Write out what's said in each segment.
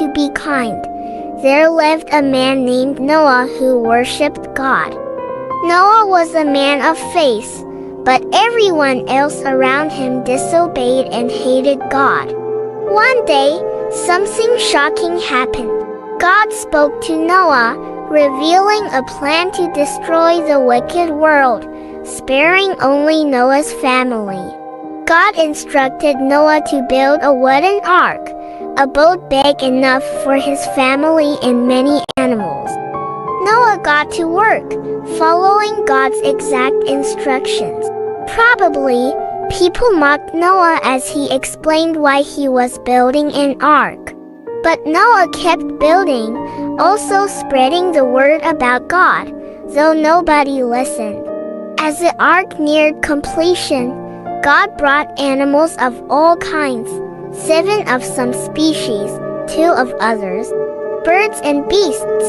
to be kind. There lived a man named Noah who worshipped God. Noah was a man of faith, but everyone else around him disobeyed and hated God. One day, something shocking happened. God spoke to Noah, revealing a plan to destroy the wicked world, sparing only Noah's family. God instructed Noah to build a wooden ark, a boat big enough for his family and many animals. Noah got to work, following God's exact instructions. Probably, people mocked Noah as he explained why he was building an ark. But Noah kept building, also spreading the word about God, though nobody listened. As the ark neared completion, God brought animals of all kinds, 7 of some species, 2 of others. Birds and beasts,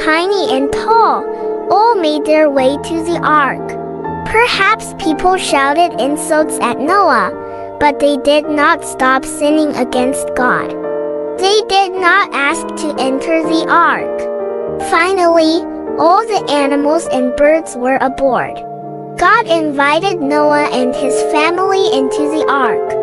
tiny and tall, all made their way to the ark. Perhaps people shouted insults at Noah, but they did not stop sinning against God. They did not ask to enter the ark. Finally, all the animals and birds were aboard. God invited Noah and his family into the ark.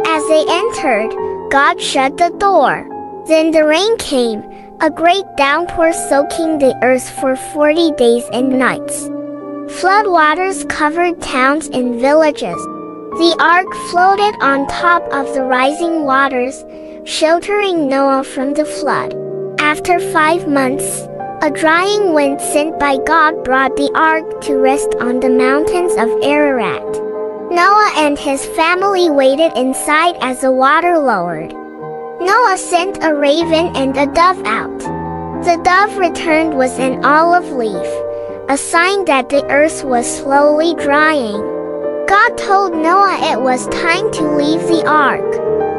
As they entered, God shut the door. Then the rain came, a great downpour soaking the earth for 40 days and nights. Floodwaters covered towns and villages. The ark floated on top of the rising waters, sheltering Noah from the flood. After 5 months, a drying wind sent by God brought the ark to rest on the mountains of Ararat. Noah and his family waited inside as the water lowered. Noah sent a raven and a dove out. The dove returned with an olive leaf, a sign that the earth was slowly drying. God told Noah it was time to leave the ark.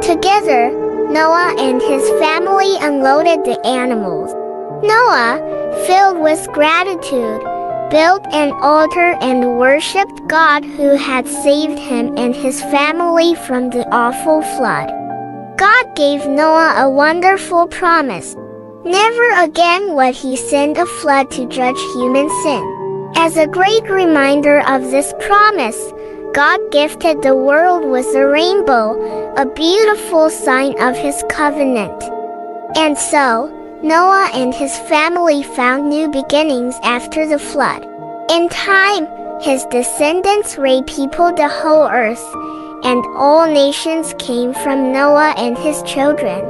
Together, Noah and his family unloaded the animals. Noah, filled with gratitude, built an altar and worshipped God who had saved him and his family from the awful flood. God gave Noah a wonderful promise. Never again would he send a flood to judge human sin. As a great reminder of this promise, God gifted the world with a rainbow, a beautiful sign of his covenant. And so, Noah and his family found new beginnings after the flood. In time, his descendants repeopled the whole earth, and all nations came from Noah and his children.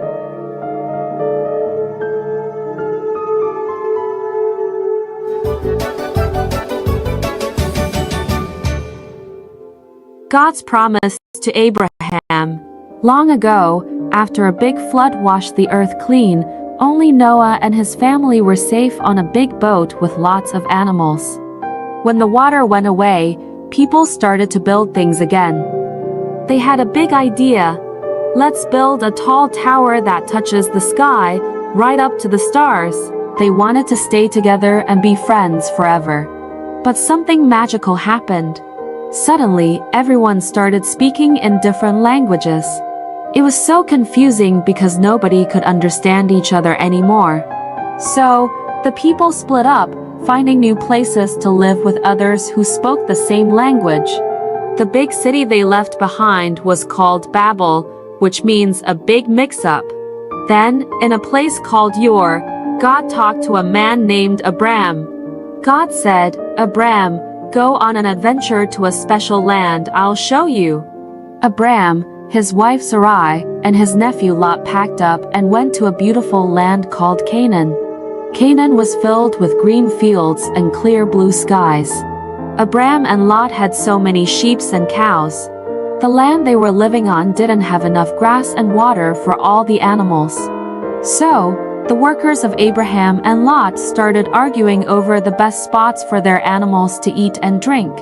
God's promise to Abraham. Long ago, after a big flood washed the earth clean, only Noah and his family were safe on a big boat with lots of animals. When the water went away, people started to build things again. They had a big idea. Let's build a tall tower that touches the sky, right up to the stars. They wanted to stay together and be friends forever. But something magical happened. Suddenly, everyone started speaking in different languages. It was so confusing because nobody could understand each other anymore. So, the people split up, finding new places to live with others who spoke the same language. The big city they left behind was called Babel, which means a big mix-up. Then, in a place called Ur, God talked to a man named Abram. God said, "Abram, go on an adventure to a special land I'll show you." Abram, his wife Sarai, and his nephew Lot packed up and went to a beautiful land called Canaan. Canaan was filled with green fields and clear blue skies. Abram and Lot had so many sheep and cows. The land they were living on didn't have enough grass and water for all the animals. So, the workers of Abraham and Lot started arguing over the best spots for their animals to eat and drink.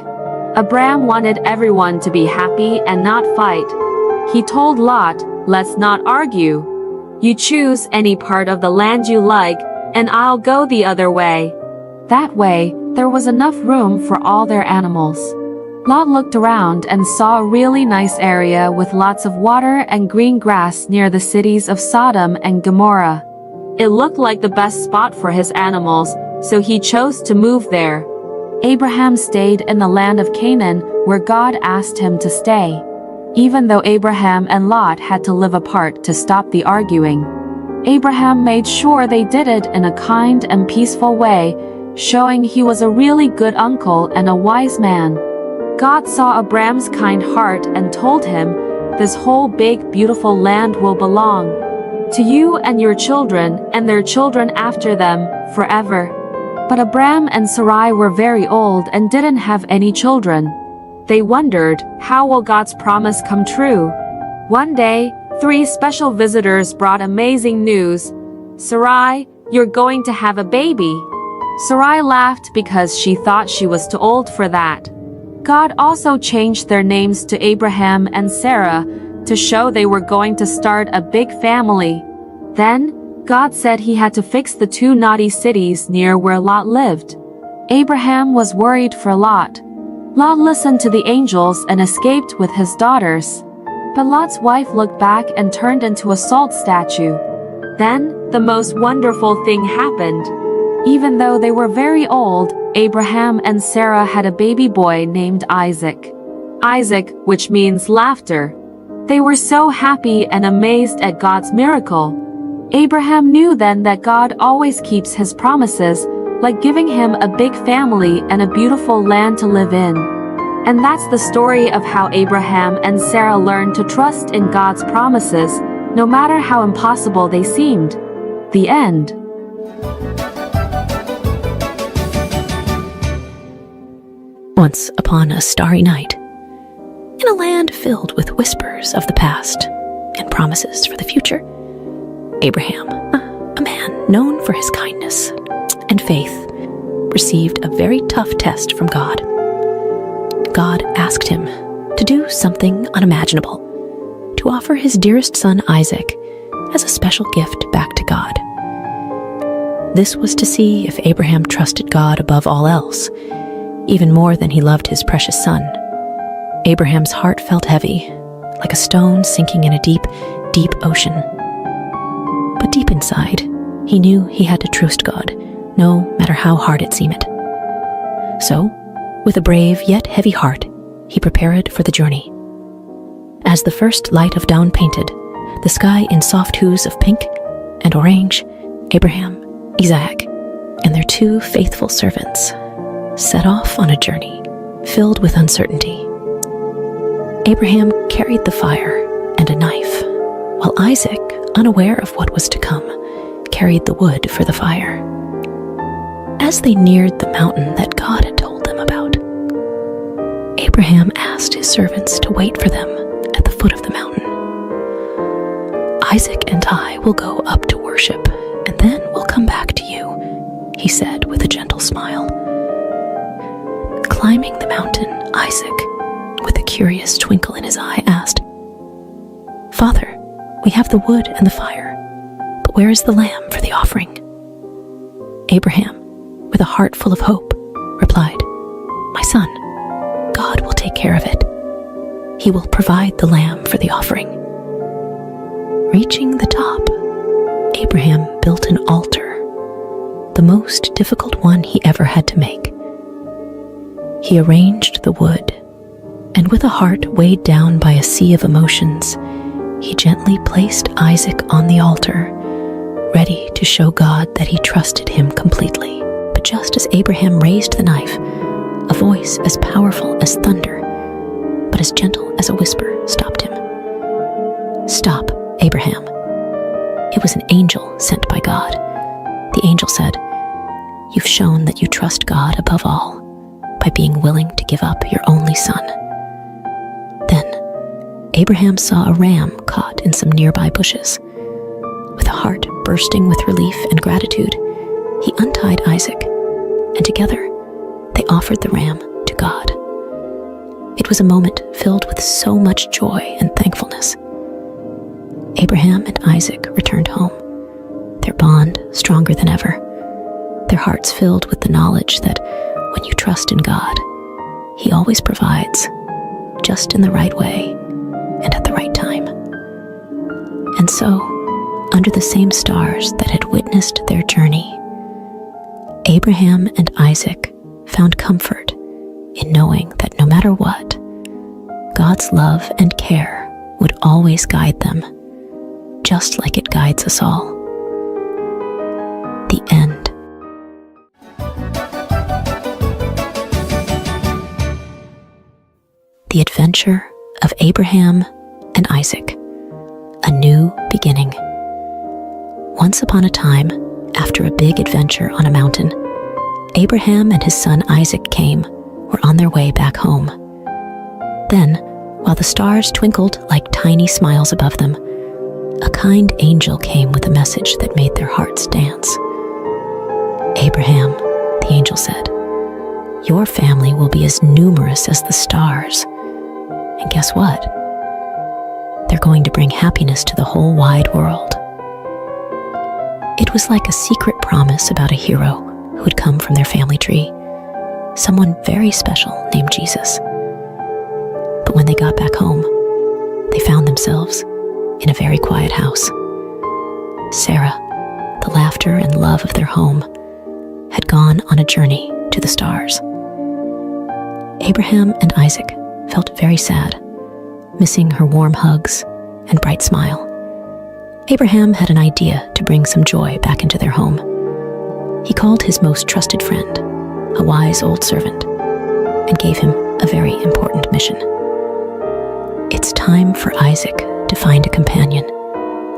Abram wanted everyone to be happy and not fight. He told Lot, "Let's not argue. You choose any part of the land you like, and I'll go the other way." That way, there was enough room for all their animals. Lot looked around and saw a really nice area with lots of water and green grass near the cities of Sodom and Gomorrah. It looked like the best spot for his animals, so he chose to move there. Abraham stayed in the land of Canaan, where God asked him to stay. Even though Abraham and Lot had to live apart to stop the arguing, Abraham made sure they did it in a kind and peaceful way, showing he was a really good uncle and a wise man. God saw Abraham's kind heart and told him, "This whole big, beautiful land will belong to you and your children and their children after them, forever." But Abraham and Sarai were very old and didn't have any children. They wondered, how will God's promise come true? One day, 3 special visitors brought amazing news. "Sarai, you're going to have a baby." Sarai laughed because she thought she was too old for that. God also changed their names to Abraham and Sarah to show they were going to start a big family. Then, God said he had to fix the 2 naughty cities near where Lot lived. Abraham was worried for Lot. Lot listened to the angels and escaped with his daughters. But Lot's wife looked back and turned into a salt statue. Then, the most wonderful thing happened. Even though they were very old, Abraham and Sarah had a baby boy named Isaac. Isaac, which means laughter. They were so happy and amazed at God's miracle. Abraham knew then that God always keeps his promises, like giving him a big family and a beautiful land to live in. And that's the story of how Abraham and Sarah learned to trust in God's promises, no matter how impossible they seemed. The end. Once upon a starry night, in a land filled with whispers of the past and promises for the future, Abraham, a man known for his kindness and faith, received a very tough test from God. God asked him to do something unimaginable, to offer his dearest son Isaac as a special gift back to God. This was to see if Abraham trusted God above all else, even more than he loved his precious son. Abraham's heart felt heavy, like a stone sinking in a deep, deep ocean. But deep inside, he knew he had to trust God, no matter how hard it seemed. So, with a brave yet heavy heart, he prepared for the journey. As the first light of dawn painted the sky in soft hues of pink and orange, Abraham, Isaac, and their 2 faithful servants set off on a journey filled with uncertainty. Abraham carried the fire and a knife, while Isaac, unaware of what was to come, carried the wood for the fire. As they neared the mountain that God had told them about, Abraham asked his servants to wait for them at the foot of the mountain. "Isaac and I will go up to worship, and then we'll come back to you," he said with a gentle smile. Climbing the mountain, Isaac, with a curious twinkle in his eye, asked, "Father, we have the wood and the fire, but where is the lamb for the offering?" Abraham, with a heart full of hope, replied, "My son, God will take care of it. He will provide the lamb for the offering." Reaching the top, Abraham built an altar, the most difficult one he ever had to make. He arranged the wood, and with a heart weighed down by a sea of emotions, he gently placed Isaac on the altar, ready to show God that he trusted him completely. But just as Abraham raised the knife, a voice as powerful as thunder, but as gentle as a whisper, stopped him. "Stop, Abraham." It was an angel sent by God. The angel said, "You've shown that you trust God above all by being willing to give up your only son." Then, Abraham saw a ram caught in some nearby bushes. With a heart bursting with relief and gratitude, he untied Isaac, and together they offered the ram to God. It was a moment filled with so much joy and thankfulness. Abraham and Isaac returned home, their bond stronger than ever, their hearts filled with the knowledge that when you trust in God, He always provides, just in the right way and at the right time. And so, under the same stars that had witnessed their journey. Abraham and Isaac found comfort in knowing that no matter what, God's love and care would always guide them, just like it guides us all. The end. The Adventure of Abraham and Isaac, a new beginning. Once upon a time, after a big adventure on a mountain, Abraham and his son Isaac were on their way back home. Then, while the stars twinkled like tiny smiles above them, a kind angel came with a message that made their hearts dance. "Abraham," the angel said, "your family will be as numerous as the stars. And guess what? They're going to bring happiness to the whole wide world." It was like a secret promise about a hero who had come from their family tree, someone very special named Jesus. But when they got back home, they found themselves in a very quiet house. Sarah, the laughter and love of their home, had gone on a journey to the stars. Abraham and Isaac felt very sad, missing her warm hugs and bright smile. Abraham had an idea to bring some joy back into their home. He called his most trusted friend, a wise old servant, and gave him a very important mission. "It's time for Isaac to find a companion,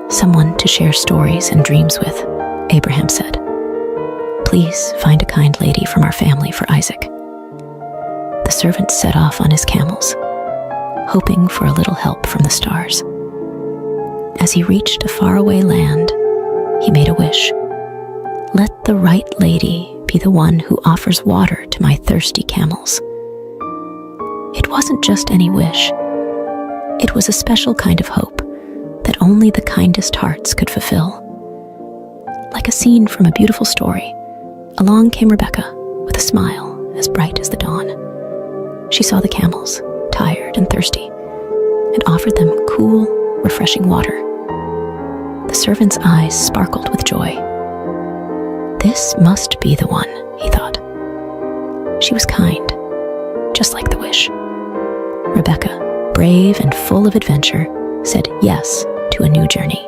someone to share stories and dreams with," Abraham said. "Please find a kind lady from our family for Isaac." The servant set off on his camels, hoping for a little help from the stars. As he reached a faraway land, he made a wish. "Let the right lady be the one who offers water to my thirsty camels." It wasn't just any wish. It was a special kind of hope that only the kindest hearts could fulfill. Like a scene from a beautiful story, along came Rebecca with a smile as bright as the dawn. She saw the camels, tired and thirsty, and offered them cool, refreshing water. The servant's eyes sparkled with joy. This must be the one, he thought. She was kind, just like the wish. Rebecca, brave and full of adventure, said yes to a new journey.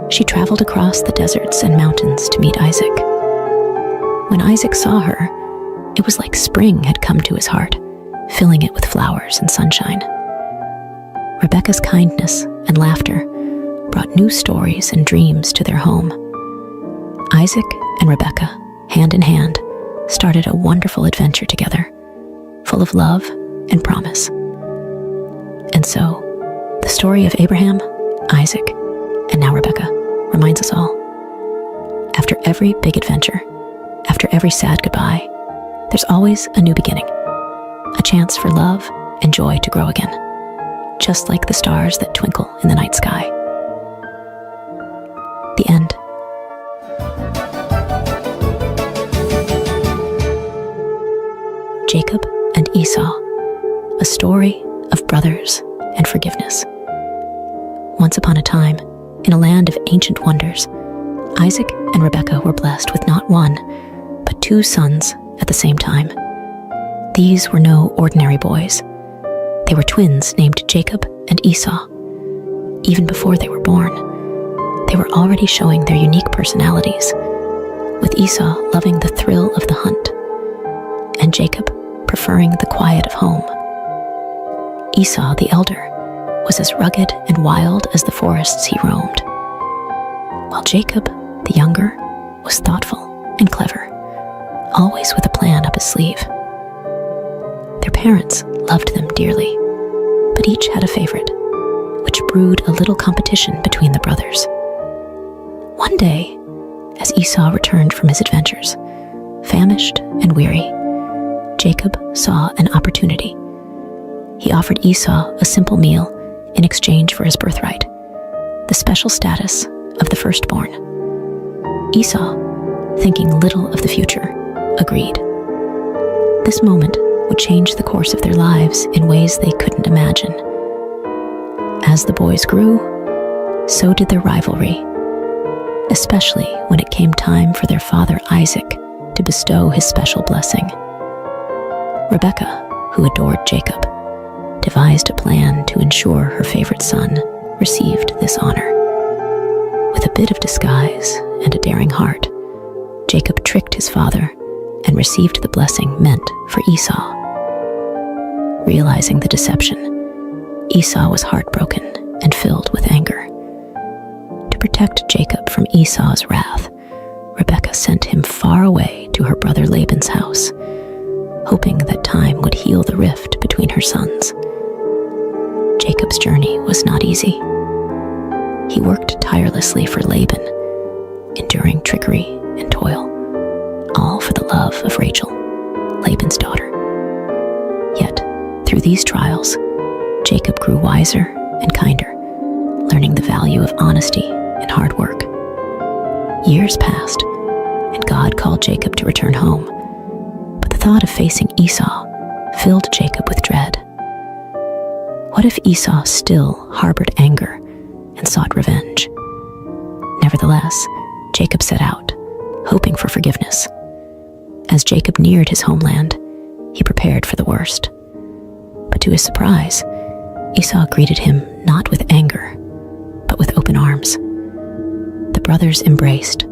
She traveled across the deserts and mountains to meet Isaac. When Isaac saw her, it was like spring had come to his heart, filling it with flowers and sunshine. Rebecca's kindness and laughter brought new stories and dreams to their home. Isaac and Rebecca, hand in hand, started a wonderful adventure together, full of love and promise. And so, the story of Abraham, Isaac, and now Rebecca reminds us all. After every big adventure, after every sad goodbye, there's always a new beginning, a chance for love and joy to grow again, just like the stars that twinkle in the night sky. The end. Jacob and Esau, a story of brothers and forgiveness. Once upon a time, in a land of ancient wonders, Isaac and Rebekah were blessed with not one, but two sons at the same time. These were no ordinary boys. They were twins named Jacob and Esau. Even before they were born, they were already showing their unique personalities, with Esau loving the thrill of the hunt, and Jacob preferring the quiet of home. Esau, the elder, was as rugged and wild as the forests he roamed, while Jacob, the younger, was thoughtful and clever, always with a plan up his sleeve. Their parents loved them dearly, but each had a favorite, which brewed a little competition between the brothers. One day, as Esau returned from his adventures, famished and weary, Jacob saw an opportunity. He offered Esau a simple meal in exchange for his birthright, the special status of the firstborn. Esau, thinking little of the future, agreed. This moment would change the course of their lives in ways they couldn't imagine. As the boys grew, so did their rivalry, especially when it came time for their father Isaac to bestow his special blessing. Rebekah, who adored Jacob, devised a plan to ensure her favorite son received this honor. With a bit of disguise and a daring heart, Jacob tricked his father and received the blessing meant for Esau. Realizing the deception, Esau was heartbroken and filled with anger. To protect Jacob from Esau's wrath, Rebekah sent him far away to her brother Laban's house, hoping that time would heal the rift between her sons. Jacob's journey was not easy. He worked tirelessly for Laban, enduring trickery and toil, all for the love of Rachel, Laban's daughter. Yet, through these trials, Jacob grew wiser and kinder, learning the value of honesty and hard work. Years passed, and God called Jacob to return home, but the thought of facing Esau filled Jacob with dread. What if Esau still harbored anger and sought revenge? Nevertheless, Jacob set out, hoping for forgiveness. As Jacob neared his homeland, he prepared for the worst. But to his surprise, Esau greeted him not with anger, but with open arms. The brothers embraced,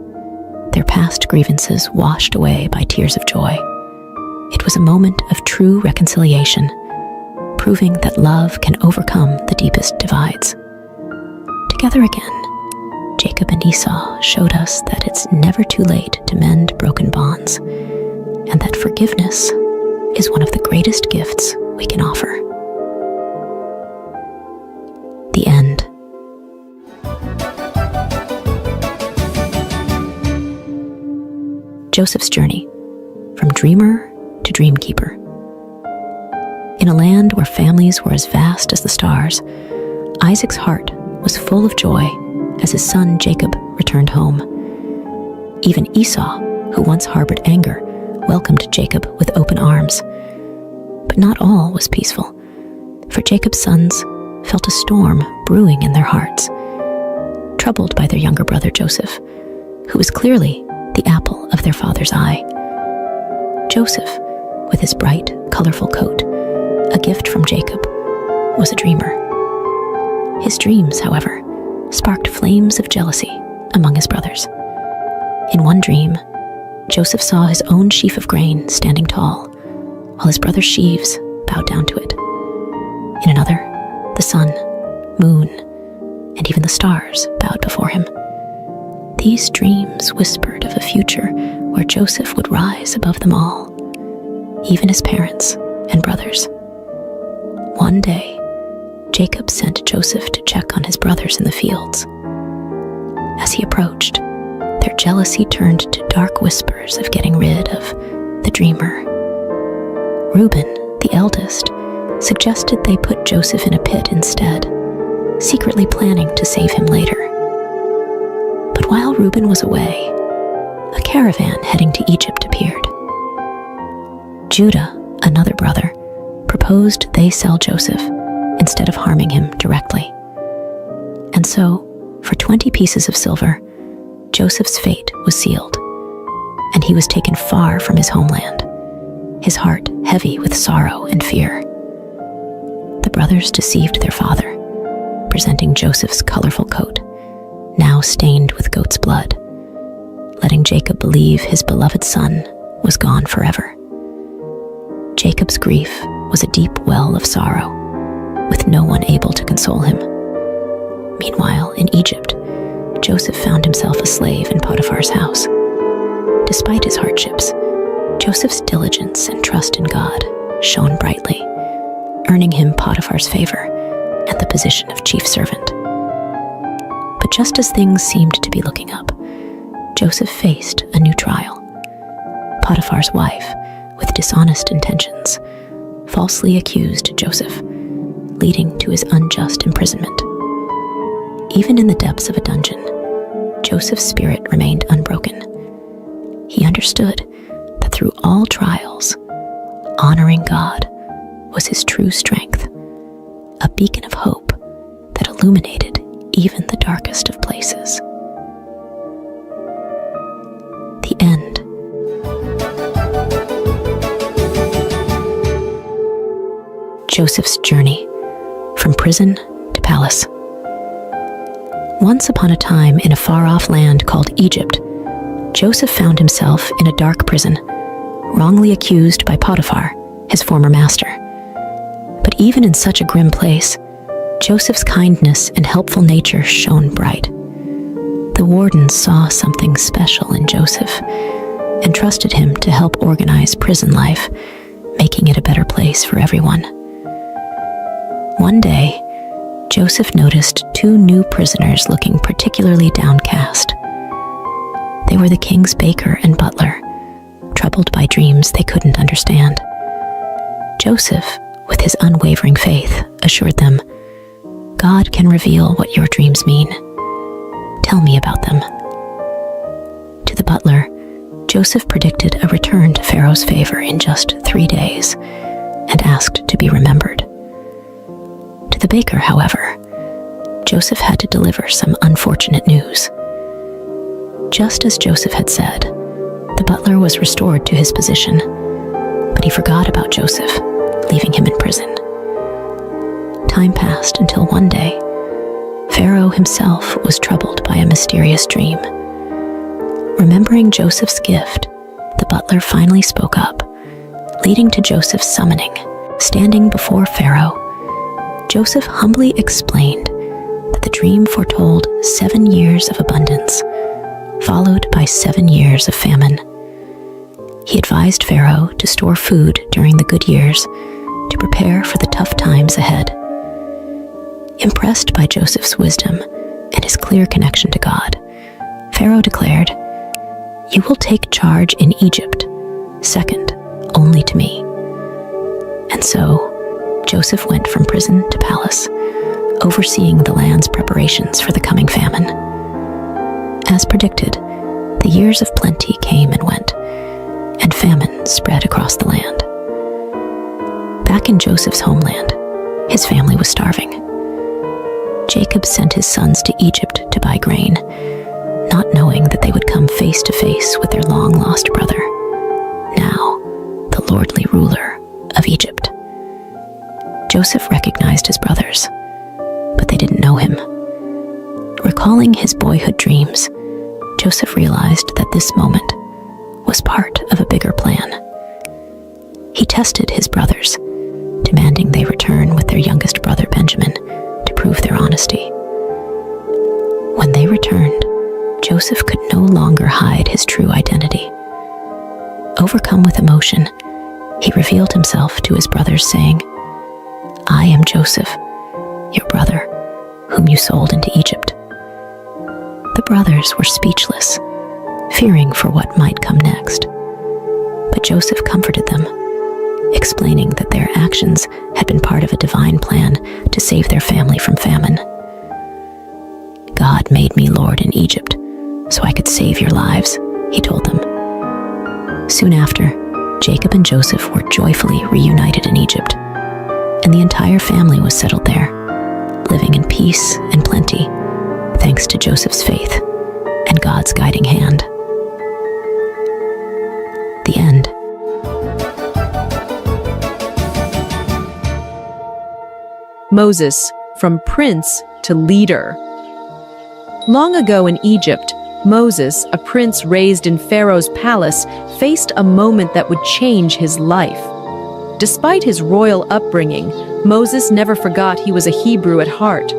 their past grievances washed away by tears of joy. It was a moment of true reconciliation, proving that love can overcome the deepest divides. Together again, Jacob and Esau showed us that it's never too late to mend broken bonds, and that forgiveness is one of the greatest gifts we can offer. The end. Joseph's journey, from dreamer to dreamkeeper. In a land where families were as vast as the stars, Isaac's heart was full of joy as his son Jacob returned home. Even Esau, who once harbored anger, welcomed Jacob with open arms. But not all was peaceful, for Jacob's sons felt a storm brewing in their hearts, troubled by their younger brother Joseph, who was clearly the apple of their father's eye. Joseph, with his bright, colorful coat, a gift from Jacob, was a dreamer. His dreams, however, sparked flames of jealousy among his brothers. In one dream, Joseph saw his own sheaf of grain standing tall, while his brother's sheaves bowed down to it. In another, the sun, moon, and even the stars bowed before him. These dreams whispered of a future where Joseph would rise above them all, even his parents and brothers. One day, Jacob sent Joseph to check on his brothers in the fields. As he approached, their jealousy turned to dark whispers of getting rid of the dreamer. Reuben, the eldest, suggested they put Joseph in a pit instead, secretly planning to save him later. But while Reuben was away, a caravan heading to Egypt appeared. Judah, another brother, proposed they sell Joseph instead of harming him directly. And so, for 20 pieces of silver, Joseph's fate was sealed, and he was taken far from his homeland, his heart heavy with sorrow and fear. The brothers deceived their father, presenting Joseph's colorful coat, now stained with goat's blood, letting Jacob believe his beloved son was gone forever. Jacob's grief was a deep well of sorrow, with no one able to console him. Meanwhile, in Egypt, Joseph found himself a slave in Potiphar's house. Despite his hardships, Joseph's diligence and trust in God shone brightly, earning him Potiphar's favor and the position of chief servant. But just as things seemed to be looking up, Joseph faced a new trial. Potiphar's wife, with dishonest intentions, falsely accused Joseph, leading to his unjust imprisonment. Even in the depths of a dungeon, Joseph's spirit remained unbroken. He understood that through all trials, honoring God was his true strength, a beacon of hope that illuminated even the darkest of places. The end. Joseph's journey from prison to palace. Once upon a time, in a far-off land called Egypt, Joseph found himself in a dark prison, wrongly accused by Potiphar, his former master. But even in such a grim place, Joseph's kindness and helpful nature shone bright. The wardens saw something special in Joseph and trusted him to help organize prison life, making it a better place for everyone. One day, Joseph noticed two new prisoners looking particularly downcast. They were the king's baker and butler, troubled by dreams they couldn't understand. Joseph, with his unwavering faith, assured them, "God can reveal what your dreams mean. Tell me about them." To the butler, Joseph predicted a return to Pharaoh's favor in just 3 days and asked to be remembered. To the baker, however, Joseph had to deliver some unfortunate news. Just as Joseph had said, the butler was restored to his position, but he forgot about Joseph, leaving him in prison. Time passed until one day, Pharaoh himself was troubled by a mysterious dream. Remembering Joseph's gift, the butler finally spoke up, leading to Joseph's summoning. Standing before Pharaoh, Joseph humbly explained that the dream foretold 7 years of abundance, followed by 7 years of famine. He advised Pharaoh to store food during the good years to prepare for the tough times ahead. Impressed by Joseph's wisdom and his clear connection to God, Pharaoh declared, "You will take charge in Egypt, second only to me." And so, Joseph went from prison to palace, overseeing the land's preparations for the coming famine. As predicted, the years of plenty came and went, and famine spread across the land. Back in Joseph's homeland, his family was starving. Jacob sent his sons to Egypt to buy grain, not knowing that they would come face to face with their long-lost brother, now the lordly ruler of Egypt. Joseph recognized his brothers, but they didn't know him. Recalling his boyhood dreams, Joseph realized that this moment was part of a bigger plan. He tested his brothers, demanding they return with their youngest brother Benjamin to prove their honesty. When they returned, Joseph could no longer hide his true identity. Overcome with emotion, he revealed himself to his brothers, saying, "I am Joseph, your brother, whom you sold into Egypt." The brothers were speechless, fearing for what might come next. But Joseph comforted them, explaining that their actions had been part of a divine plan to save their family from famine. "God made me Lord in Egypt so I could save your lives," he told them. Soon after, Jacob and Joseph were joyfully reunited in Egypt, and the entire family was settled there, living in peace and plenty, thanks to Joseph's faith and God's guiding hand. The end. Moses, from prince to leader. Long ago in Egypt, Moses, a prince raised in Pharaoh's palace, faced a moment that would change his life. Despite his royal upbringing, Moses never forgot he was a Hebrew at heart.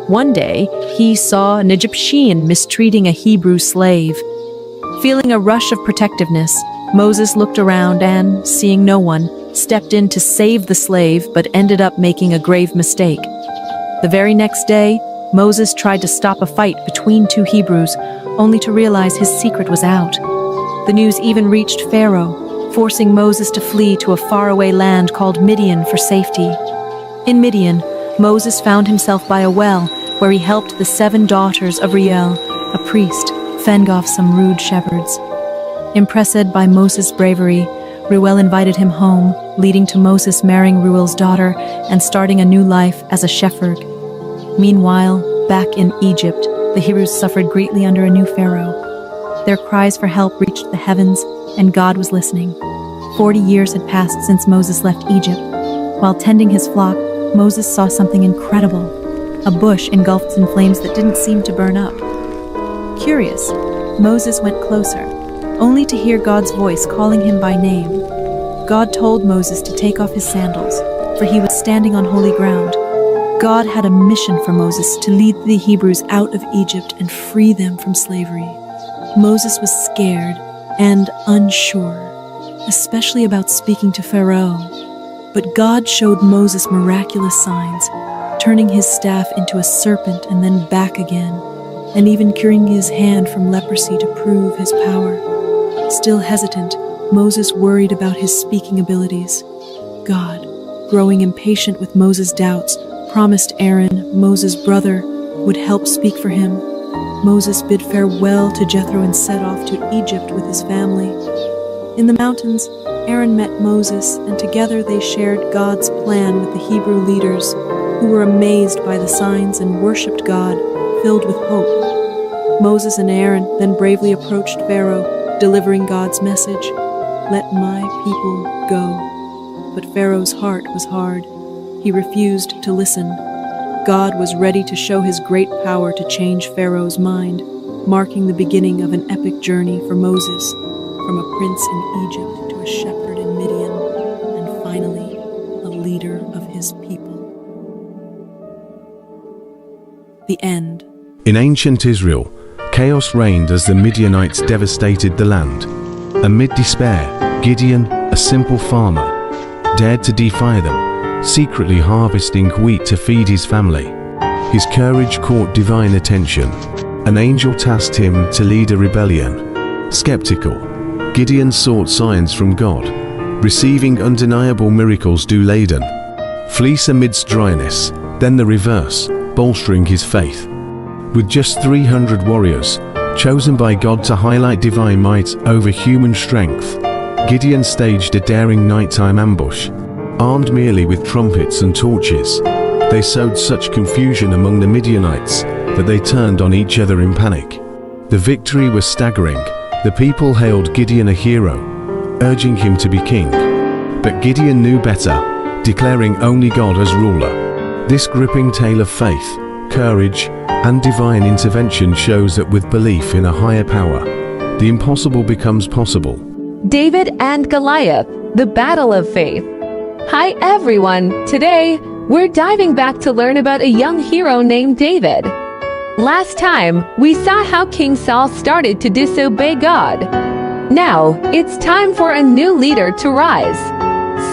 One day, he saw an Egyptian mistreating a Hebrew slave. Feeling a rush of protectiveness, Moses looked around and, seeing no one, stepped in to save the slave but ended up making a grave mistake. The very next day, Moses tried to stop a fight between two Hebrews, only to realize his secret was out. The news even reached Pharaoh, forcing Moses to flee to a faraway land called Midian for safety. In Midian, Moses found himself by a well where he helped the 7 daughters of Reuel, a priest, fend off some rude shepherds. Impressed by Moses' bravery, Reuel invited him home, leading to Moses marrying Reuel's daughter and starting a new life as a shepherd. Meanwhile, back in Egypt, The Hebrews suffered greatly under a new Pharaoh. Their cries for help reached the heavens, and God was listening. 40 years had passed since Moses left Egypt. While tending his flock, Moses saw something incredible. A bush engulfed in flames that didn't seem to burn up. Curious, Moses went closer, only to hear God's voice calling him by name. God told Moses to take off his sandals, for he was standing on holy ground. God had a mission for Moses to lead the Hebrews out of Egypt and free them from slavery. Moses was scared and unsure, especially about speaking to Pharaoh. But God showed Moses miraculous signs, turning his staff into a serpent and then back again, and even curing his hand from leprosy to prove his power. Still hesitant, Moses worried about his speaking abilities. God, growing impatient with Moses' doubts, promised Aaron, Moses' brother, would help speak for him. Moses bid farewell to Jethro and set off to Egypt with his family. In the mountains, Aaron met Moses, and together they shared God's plan with the Hebrew leaders, who were amazed by the signs and worshipped God, filled with hope. Moses and Aaron then bravely approached Pharaoh, delivering God's message, "Let my people go." But Pharaoh's heart was hard. He refused to listen. God was ready to show his great power to change Pharaoh's mind, marking the beginning of an epic journey for Moses, from a prince in Egypt to a shepherd in Midian, and finally, a leader of his people. The end. In ancient Israel, chaos reigned as the Midianites devastated the land. Amid despair, Gideon, a simple farmer, dared to defy them, secretly harvesting wheat to feed his family. His courage caught divine attention. An angel tasked him to lead a rebellion. Skeptical, Gideon sought signs from God, receiving undeniable miracles do laden. Fleece amidst dryness, then the reverse, bolstering his faith. With just 300 warriors, chosen by God to highlight divine might over human strength, Gideon staged a daring nighttime ambush. Armed merely with trumpets and torches, they sowed such confusion among the Midianites that they turned on each other in panic. The victory was staggering. The people hailed Gideon a hero, urging him to be king. But Gideon knew better, declaring only God as ruler. This gripping tale of faith, courage, and divine intervention shows that with belief in a higher power, the impossible becomes possible. David and Goliath, the battle of faith. Hi everyone, today we're diving back to learn about a young hero named David. Last time, we saw how King Saul started to disobey God. Now, it's time for a new leader to rise.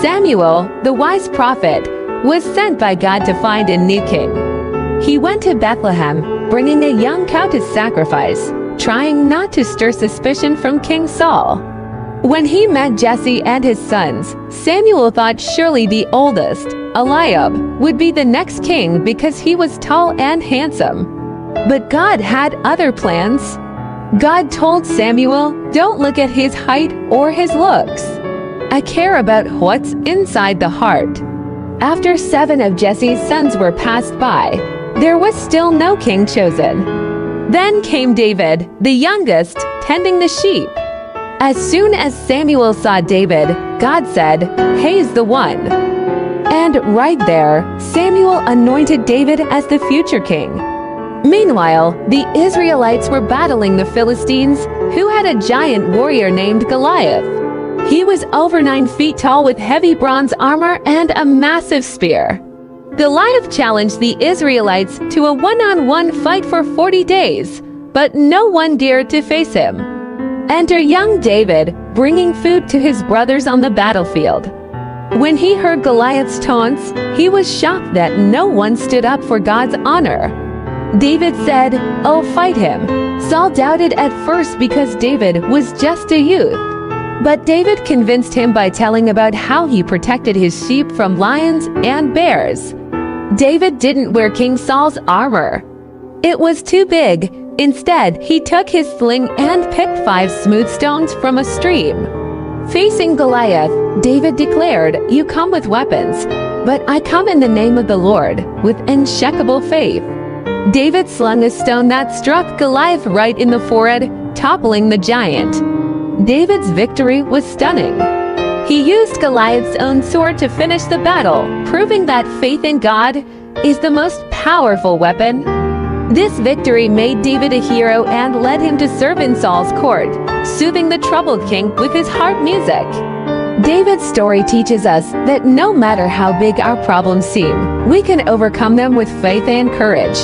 Samuel, the wise prophet, was sent by God to find a new king. He went to Bethlehem, bringing a young cow to sacrifice, trying not to stir suspicion from King Saul. When he met Jesse and his sons, Samuel thought surely the oldest, Eliab, would be the next king because he was tall and handsome. But God had other plans. God told Samuel, "Don't look at his height or his looks. I care about what's inside the heart." After 7 of Jesse's sons were passed by, there was still no king chosen. Then came David, the youngest, tending the sheep. As soon as Samuel saw David, God said, "He's the one." And right there, Samuel anointed David as the future king. Meanwhile, the Israelites were battling the Philistines, who had a giant warrior named Goliath. He was over 9 feet tall with heavy bronze armor and a massive spear. Goliath challenged the Israelites to a one-on-one fight for 40 days, but no one dared to face him. Enter young David, bringing food to his brothers on the battlefield. When he heard Goliath's taunts, he was shocked that no one stood up for God's honor. David said, "Oh, fight him." Saul doubted at first because David was just a youth. But David convinced him by telling about how he protected his sheep from lions and bears. David didn't wear King Saul's armor. It was too big. Instead, he took his sling and picked 5 smooth stones from a stream. Facing Goliath, David declared, "You come with weapons, but I come in the name of the Lord, with unshakable faith." David slung a stone that struck Goliath right in the forehead, toppling the giant. David's victory was stunning. He used Goliath's own sword to finish the battle, proving that faith in God is the most powerful weapon. This victory made David a hero and led him to serve in Saul's court, soothing the troubled king with his harp music. David's story teaches us that no matter how big our problems seem, we can overcome them with faith and courage.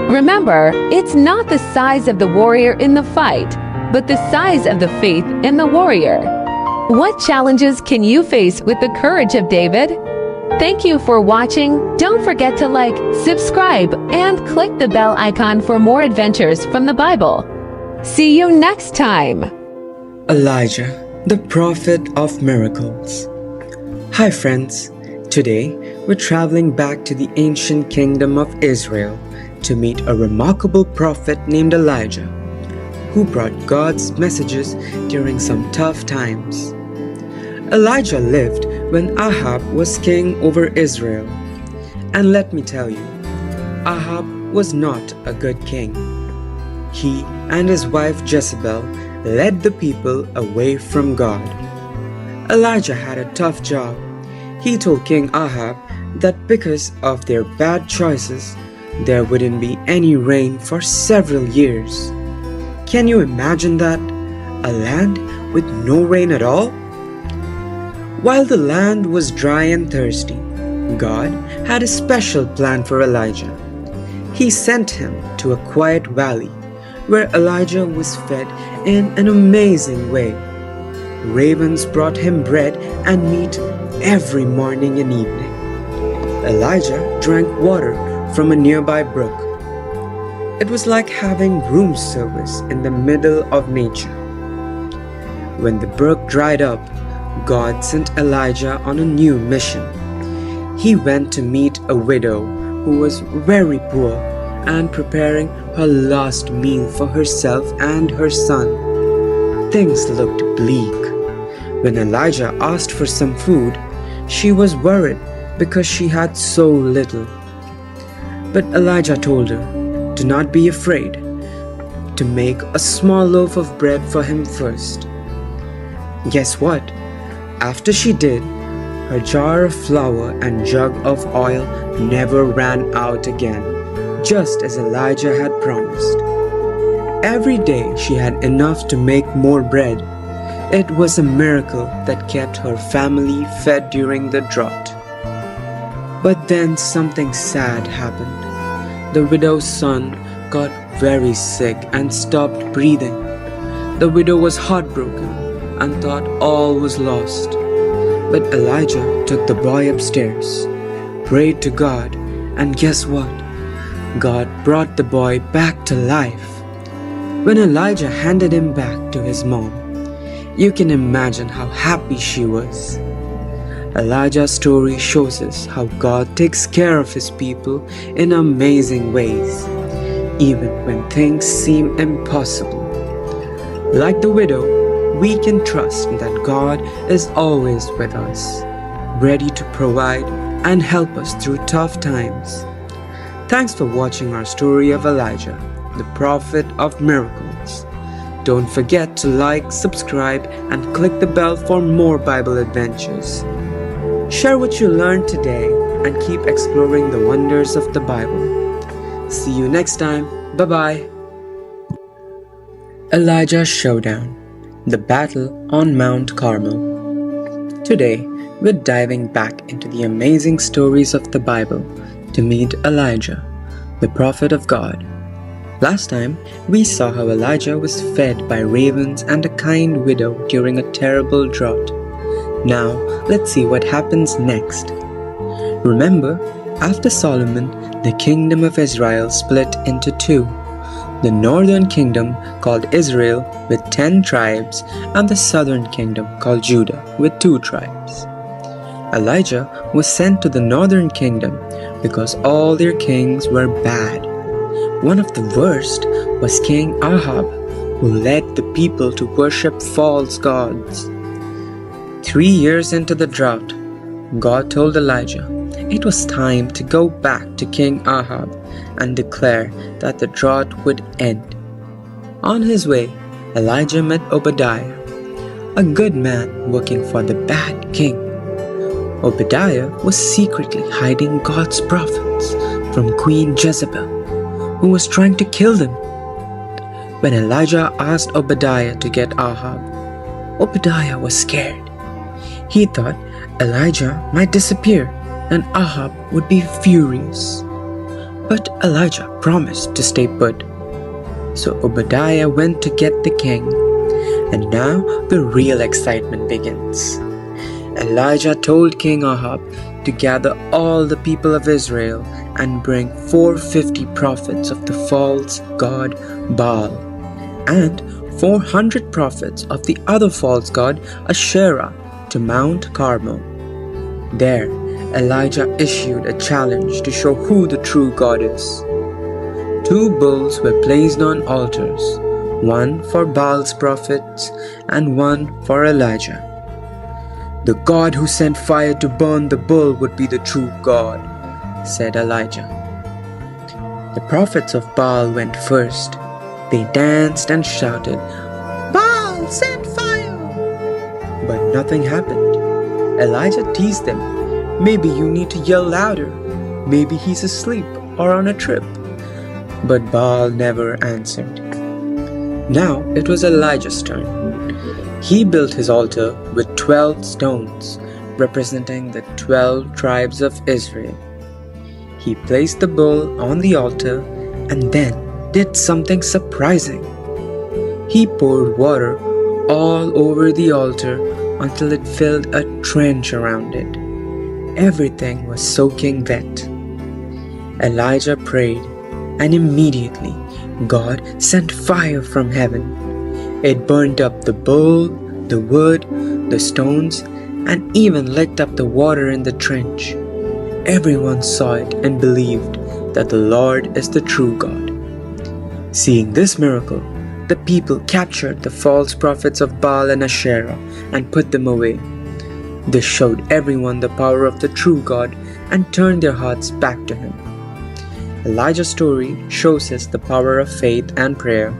Remember, it's not the size of the warrior in the fight, but the size of the faith in the warrior. What challenges can you face with the courage of David? Thank you for watching. Don't forget to like, subscribe, and click the bell icon for more adventures from the Bible. See you next time. Elijah, the prophet of miracles. Hi friends, today we're traveling back to the ancient kingdom of Israel to meet a remarkable prophet named Elijah, who brought God's messages during some tough times. Elijah lived when Ahab was king over Israel. And let me tell you, Ahab was not a good king. He and his wife Jezebel led the people away from God. Elijah had a tough job. He told King Ahab that because of their bad choices, there wouldn't be any rain for several years. Can you imagine that? A land with no rain at all? While the land was dry and thirsty, God had a special plan for Elijah. He sent him to a quiet valley where Elijah was fed in an amazing way. Ravens brought him bread and meat every morning and evening. Elijah drank water from a nearby brook. It was like having room service in the middle of nature. When the brook dried up, God sent Elijah on a new mission. He went to meet a widow who was very poor and preparing her last meal for herself and her son. Things looked bleak. When Elijah asked for some food, she was worried because she had so little. But Elijah told her, "Do not be afraid, to make a small loaf of bread for him first." Guess what? After she did, her jar of flour and jug of oil never ran out again, just as Elijah had promised. Every day she had enough to make more bread. It was a miracle that kept her family fed during the drought. But then something sad happened. The widow's son got very sick and stopped breathing. The widow was heartbroken and thought all was lost. But Elijah took the boy upstairs, prayed to God, and guess what? God brought the boy back to life. When Elijah handed him back to his mom, you can imagine how happy she was. Elijah's story shows us how God takes care of his people in amazing ways, even when things seem impossible. Like the widow, we can trust that God is always with us, ready to provide and help us through tough times. Thanks for watching our story of Elijah, the prophet of miracles. Don't forget to like, subscribe, and click the bell for more Bible adventures. Share what you learned today and keep exploring the wonders of the Bible. See you next time. Bye-bye. Elijah's Showdown, the battle on Mount Carmel. Today, we're diving back into the amazing stories of the Bible to meet Elijah, the prophet of God. Last time, we saw how Elijah was fed by ravens and a kind widow during a terrible drought. Now, let's see what happens next. Remember, after Solomon, the kingdom of Israel split into two. The northern kingdom called Israel with 10 tribes and the southern kingdom called Judah with 2 tribes. Elijah was sent to the northern kingdom because all their kings were bad. One of the worst was King Ahab, who led the people to worship false gods. 3 years into the drought, God told Elijah, it was time to go back to King Ahab and declare that the drought would end. On his way, Elijah met Obadiah, a good man working for the bad king. Obadiah was secretly hiding God's prophets from Queen Jezebel, who was trying to kill them. When Elijah asked Obadiah to get Ahab, Obadiah was scared. He thought Elijah might disappear and Ahab would be furious. But Elijah promised to stay put. So Obadiah went to get the king, and now the real excitement begins. Elijah told King Ahab to gather all the people of Israel and bring 450 prophets of the false god Baal, and 400 prophets of the other false god Asherah to Mount Carmel. There, Elijah issued a challenge to show who the true God is. 2 bulls were placed on altars, one for Baal's prophets and one for Elijah. The God who sent fire to burn the bull would be the true God, said Elijah. The prophets of Baal went first. They danced and shouted, "Baal, send fire!" But nothing happened. Elijah teased them. Maybe you need to yell louder. Maybe he's asleep or on a trip. But Baal never answered. Now it was Elijah's turn. He built his altar with 12 stones, representing the 12 tribes of Israel. He placed the bull on the altar and then did something surprising. He poured water all over the altar until it filled a trench around it. Everything was soaking wet. Elijah prayed, and immediately God sent fire from heaven. It burned up the bull, the wood, the stones, and even licked up the water in the trench. Everyone saw it and believed that the Lord is the true God. Seeing this miracle, the people captured the false prophets of Baal and Asherah and put them away. This showed everyone the power of the true God and turned their hearts back to Him. Elijah's story shows us the power of faith and prayer.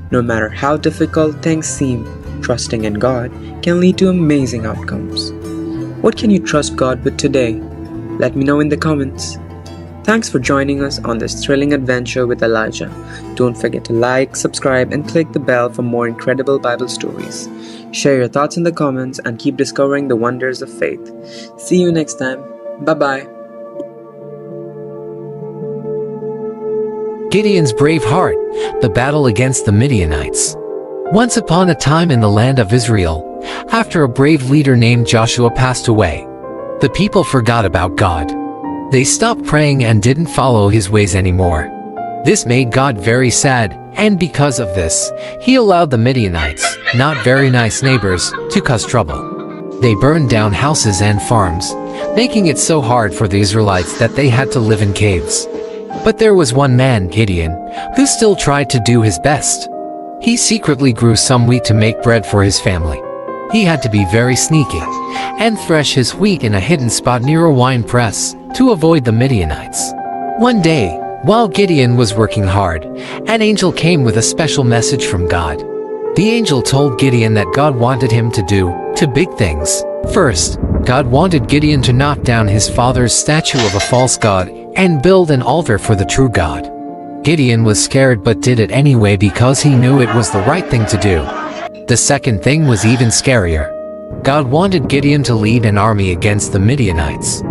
No matter how difficult things seem, trusting in God can lead to amazing outcomes. What can you trust God with today? Let me know in the comments. Thanks for joining us on this thrilling adventure with Elijah. Don't forget to like, subscribe, and click the bell for more incredible Bible stories. Share your thoughts in the comments and keep discovering the wonders of faith. See you next time. Bye-bye. Gideon's brave heart, the battle against the Midianites. Once upon a time in the land of Israel, after a brave leader named Joshua passed away, the people forgot about God. They stopped praying and didn't follow His ways anymore. This made God very sad, and because of this, He allowed the Midianites, not very nice neighbors, to cause trouble. They burned down houses and farms, making it so hard for the Israelites that they had to live in caves. But there was one man, Gideon, who still tried to do his best. He secretly grew some wheat to make bread for his family. He had to be very sneaky and thresh his wheat in a hidden spot near a wine press to avoid the Midianites. One day, while Gideon was working hard, an angel came with a special message from God. The angel told Gideon that God wanted him to do 2 big things. First, God wanted Gideon to knock down his father's statue of a false god and build an altar for the true God. Gideon was scared but did it anyway because he knew it was the right thing to do. The second thing was even scarier. God wanted Gideon to lead an army against the Midianites.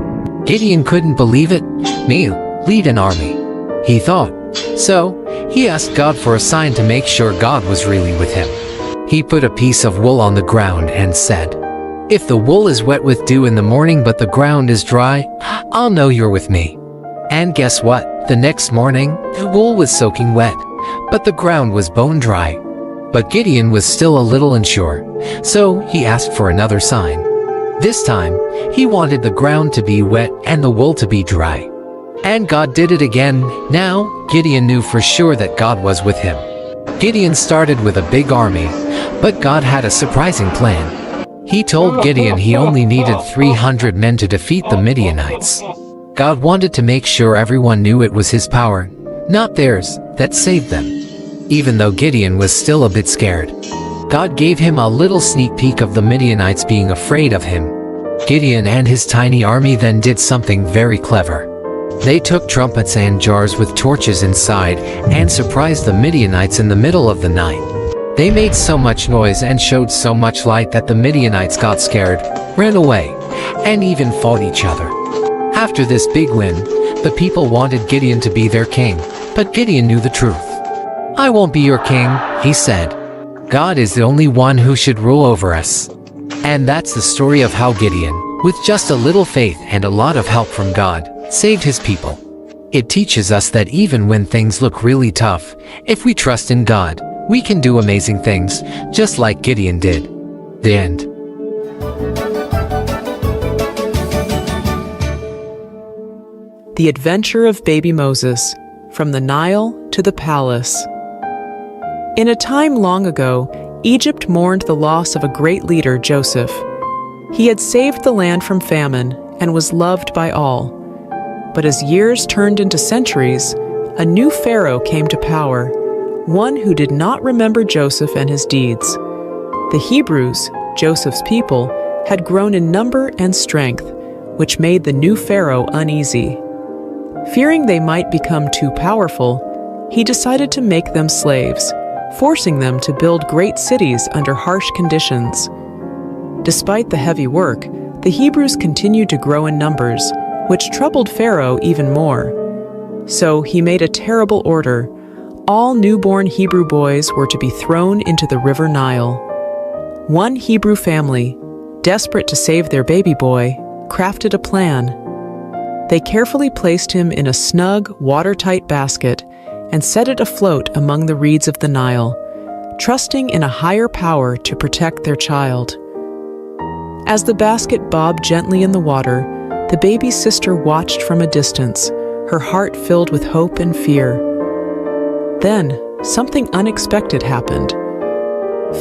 Gideon couldn't believe it. Me, lead an army, he thought. So, he asked God for a sign to make sure God was really with him. He put a piece of wool on the ground and said, "If the wool is wet with dew in the morning but the ground is dry, I'll know you're with me." And guess what? The next morning, the wool was soaking wet, but the ground was bone dry. But Gideon was still a little unsure, so he asked for another sign. This time, he wanted the ground to be wet and the wool to be dry. And God did it again. Now, Gideon knew for sure that God was with him. Gideon started with a big army, but God had a surprising plan. He told Gideon he only needed 300 men to defeat the Midianites. God wanted to make sure everyone knew it was his power, not theirs, that saved them. Even though Gideon was still a bit scared, God gave him a little sneak peek of the Midianites being afraid of him. Gideon and his tiny army then did something very clever. They took trumpets and jars with torches inside and surprised the Midianites in the middle of the night. They made so much noise and showed so much light that the Midianites got scared, ran away, and even fought each other. After this big win, the people wanted Gideon to be their king, but Gideon knew the truth. "I won't be your king," he said. "God is the only one who should rule over us." And that's the story of how Gideon, with just a little faith and a lot of help from God, saved his people. It teaches us that even when things look really tough, if we trust in God, we can do amazing things, just like Gideon did. The end. The Adventure of Baby Moses, From the Nile to the Palace. In a time long ago, Egypt mourned the loss of a great leader, Joseph. He had saved the land from famine and was loved by all. But as years turned into centuries, a new pharaoh came to power, one who did not remember Joseph and his deeds. The Hebrews, Joseph's people, had grown in number and strength, which made the new pharaoh uneasy. Fearing they might become too powerful, he decided to make them slaves, forcing them to build great cities under harsh conditions. Despite the heavy work, the Hebrews continued to grow in numbers, which troubled Pharaoh even more. So he made a terrible order. All newborn Hebrew boys were to be thrown into the river Nile. One Hebrew family, desperate to save their baby boy, crafted a plan. They carefully placed him in a snug, watertight basket and set it afloat among the reeds of the Nile, trusting in a higher power to protect their child. As the basket bobbed gently in the water, the baby's sister watched from a distance, her heart filled with hope and fear. Then, something unexpected happened.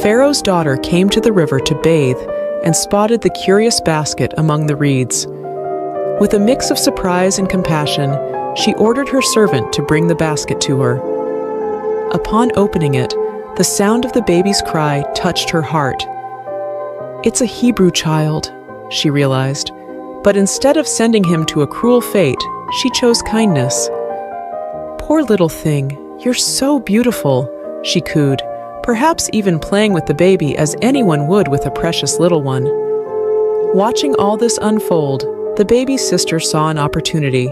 Pharaoh's daughter came to the river to bathe and spotted the curious basket among the reeds. With a mix of surprise and compassion, she ordered her servant to bring the basket to her. Upon opening it, the sound of the baby's cry touched her heart. "It's a Hebrew child," she realized, but instead of sending him to a cruel fate, she chose kindness. "Poor little thing, you're so beautiful," she cooed, perhaps even playing with the baby as anyone would with a precious little one. Watching all this unfold, the baby's sister saw an opportunity.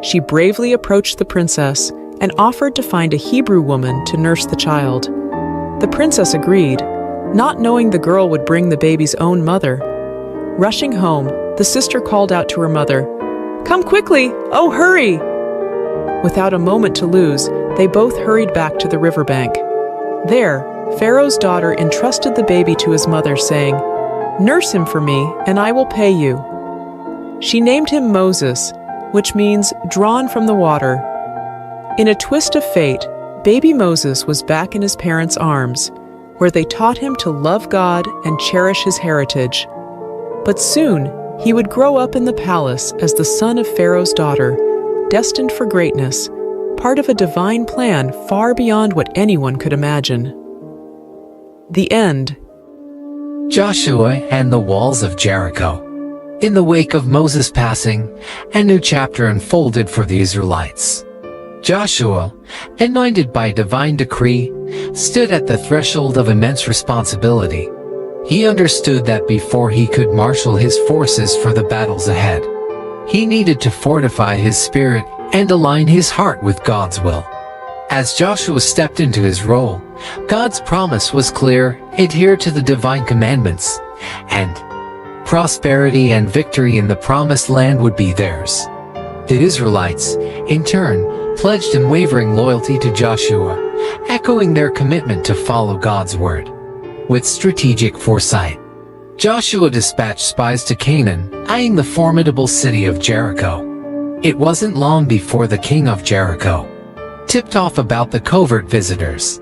She bravely approached the princess and offered to find a Hebrew woman to nurse the child. The princess agreed, not knowing the girl would bring the baby's own mother. Rushing home, the sister called out to her mother, "Come quickly! Oh, hurry!" Without a moment to lose, they both hurried back to the riverbank. There, Pharaoh's daughter entrusted the baby to his mother, saying, "Nurse him for me, and I will pay you." She named him Moses, which means drawn from the water. In a twist of fate, baby Moses was back in his parents' arms, where they taught him to love God and cherish his heritage. But soon, he would grow up in the palace as the son of Pharaoh's daughter, destined for greatness, part of a divine plan far beyond what anyone could imagine. The end. Joshua and the walls of Jericho. In the wake of Moses' passing, a new chapter unfolded for the Israelites. Joshua, anointed by divine decree, stood at the threshold of immense responsibility. He understood that before he could marshal his forces for the battles ahead, he needed to fortify his spirit and align his heart with God's will. As Joshua stepped into his role, God's promise was clear: adhere to the divine commandments, and prosperity and victory in the promised land would be theirs. The Israelites, in turn, pledged unwavering loyalty to Joshua, echoing their commitment to follow God's word. With strategic foresight, Joshua dispatched spies to Canaan, eyeing the formidable city of Jericho. It wasn't long before the king of Jericho, tipped off about the covert visitors,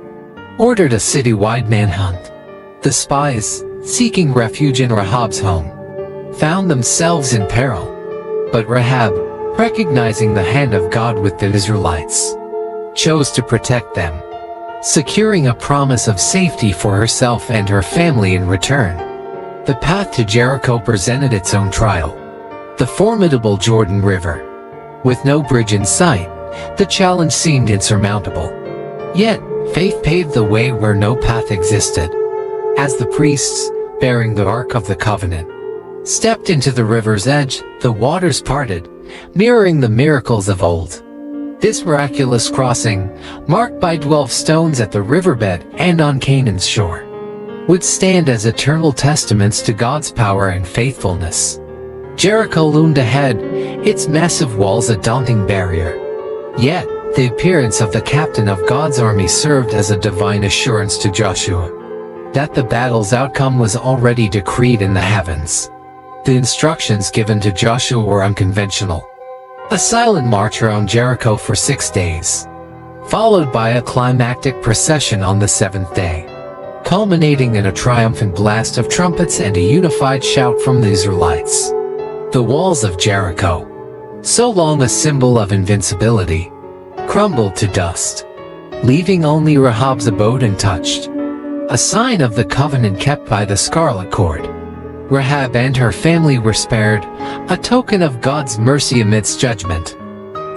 ordered a citywide manhunt. The spies, seeking refuge in Rahab's home, found themselves in peril. But Rahab, recognizing the hand of God with the Israelites, chose to protect them, securing a promise of safety for herself and her family in return. The path to Jericho presented its own trial. The formidable Jordan River. With no bridge in sight, the challenge seemed insurmountable. Yet, faith paved the way where no path existed. As the priests, bearing the Ark of the Covenant, stepped into the river's edge, the waters parted, mirroring the miracles of old. This miraculous crossing, marked by 12 stones at the riverbed and on Canaan's shore, would stand as eternal testaments to God's power and faithfulness. Jericho loomed ahead, its massive walls a daunting barrier. Yet, the appearance of the captain of God's army served as a divine assurance to Joshua that the battle's outcome was already decreed in the heavens. The instructions given to Joshua were unconventional. A silent march around Jericho for 6 days, followed by a climactic procession on the 7th day, culminating in a triumphant blast of trumpets and a unified shout from the Israelites. The walls of Jericho, so long a symbol of invincibility, crumbled to dust, leaving only Rahab's abode untouched, a sign of the covenant kept by the scarlet cord. Rahab and her family were spared, a token of God's mercy amidst judgment.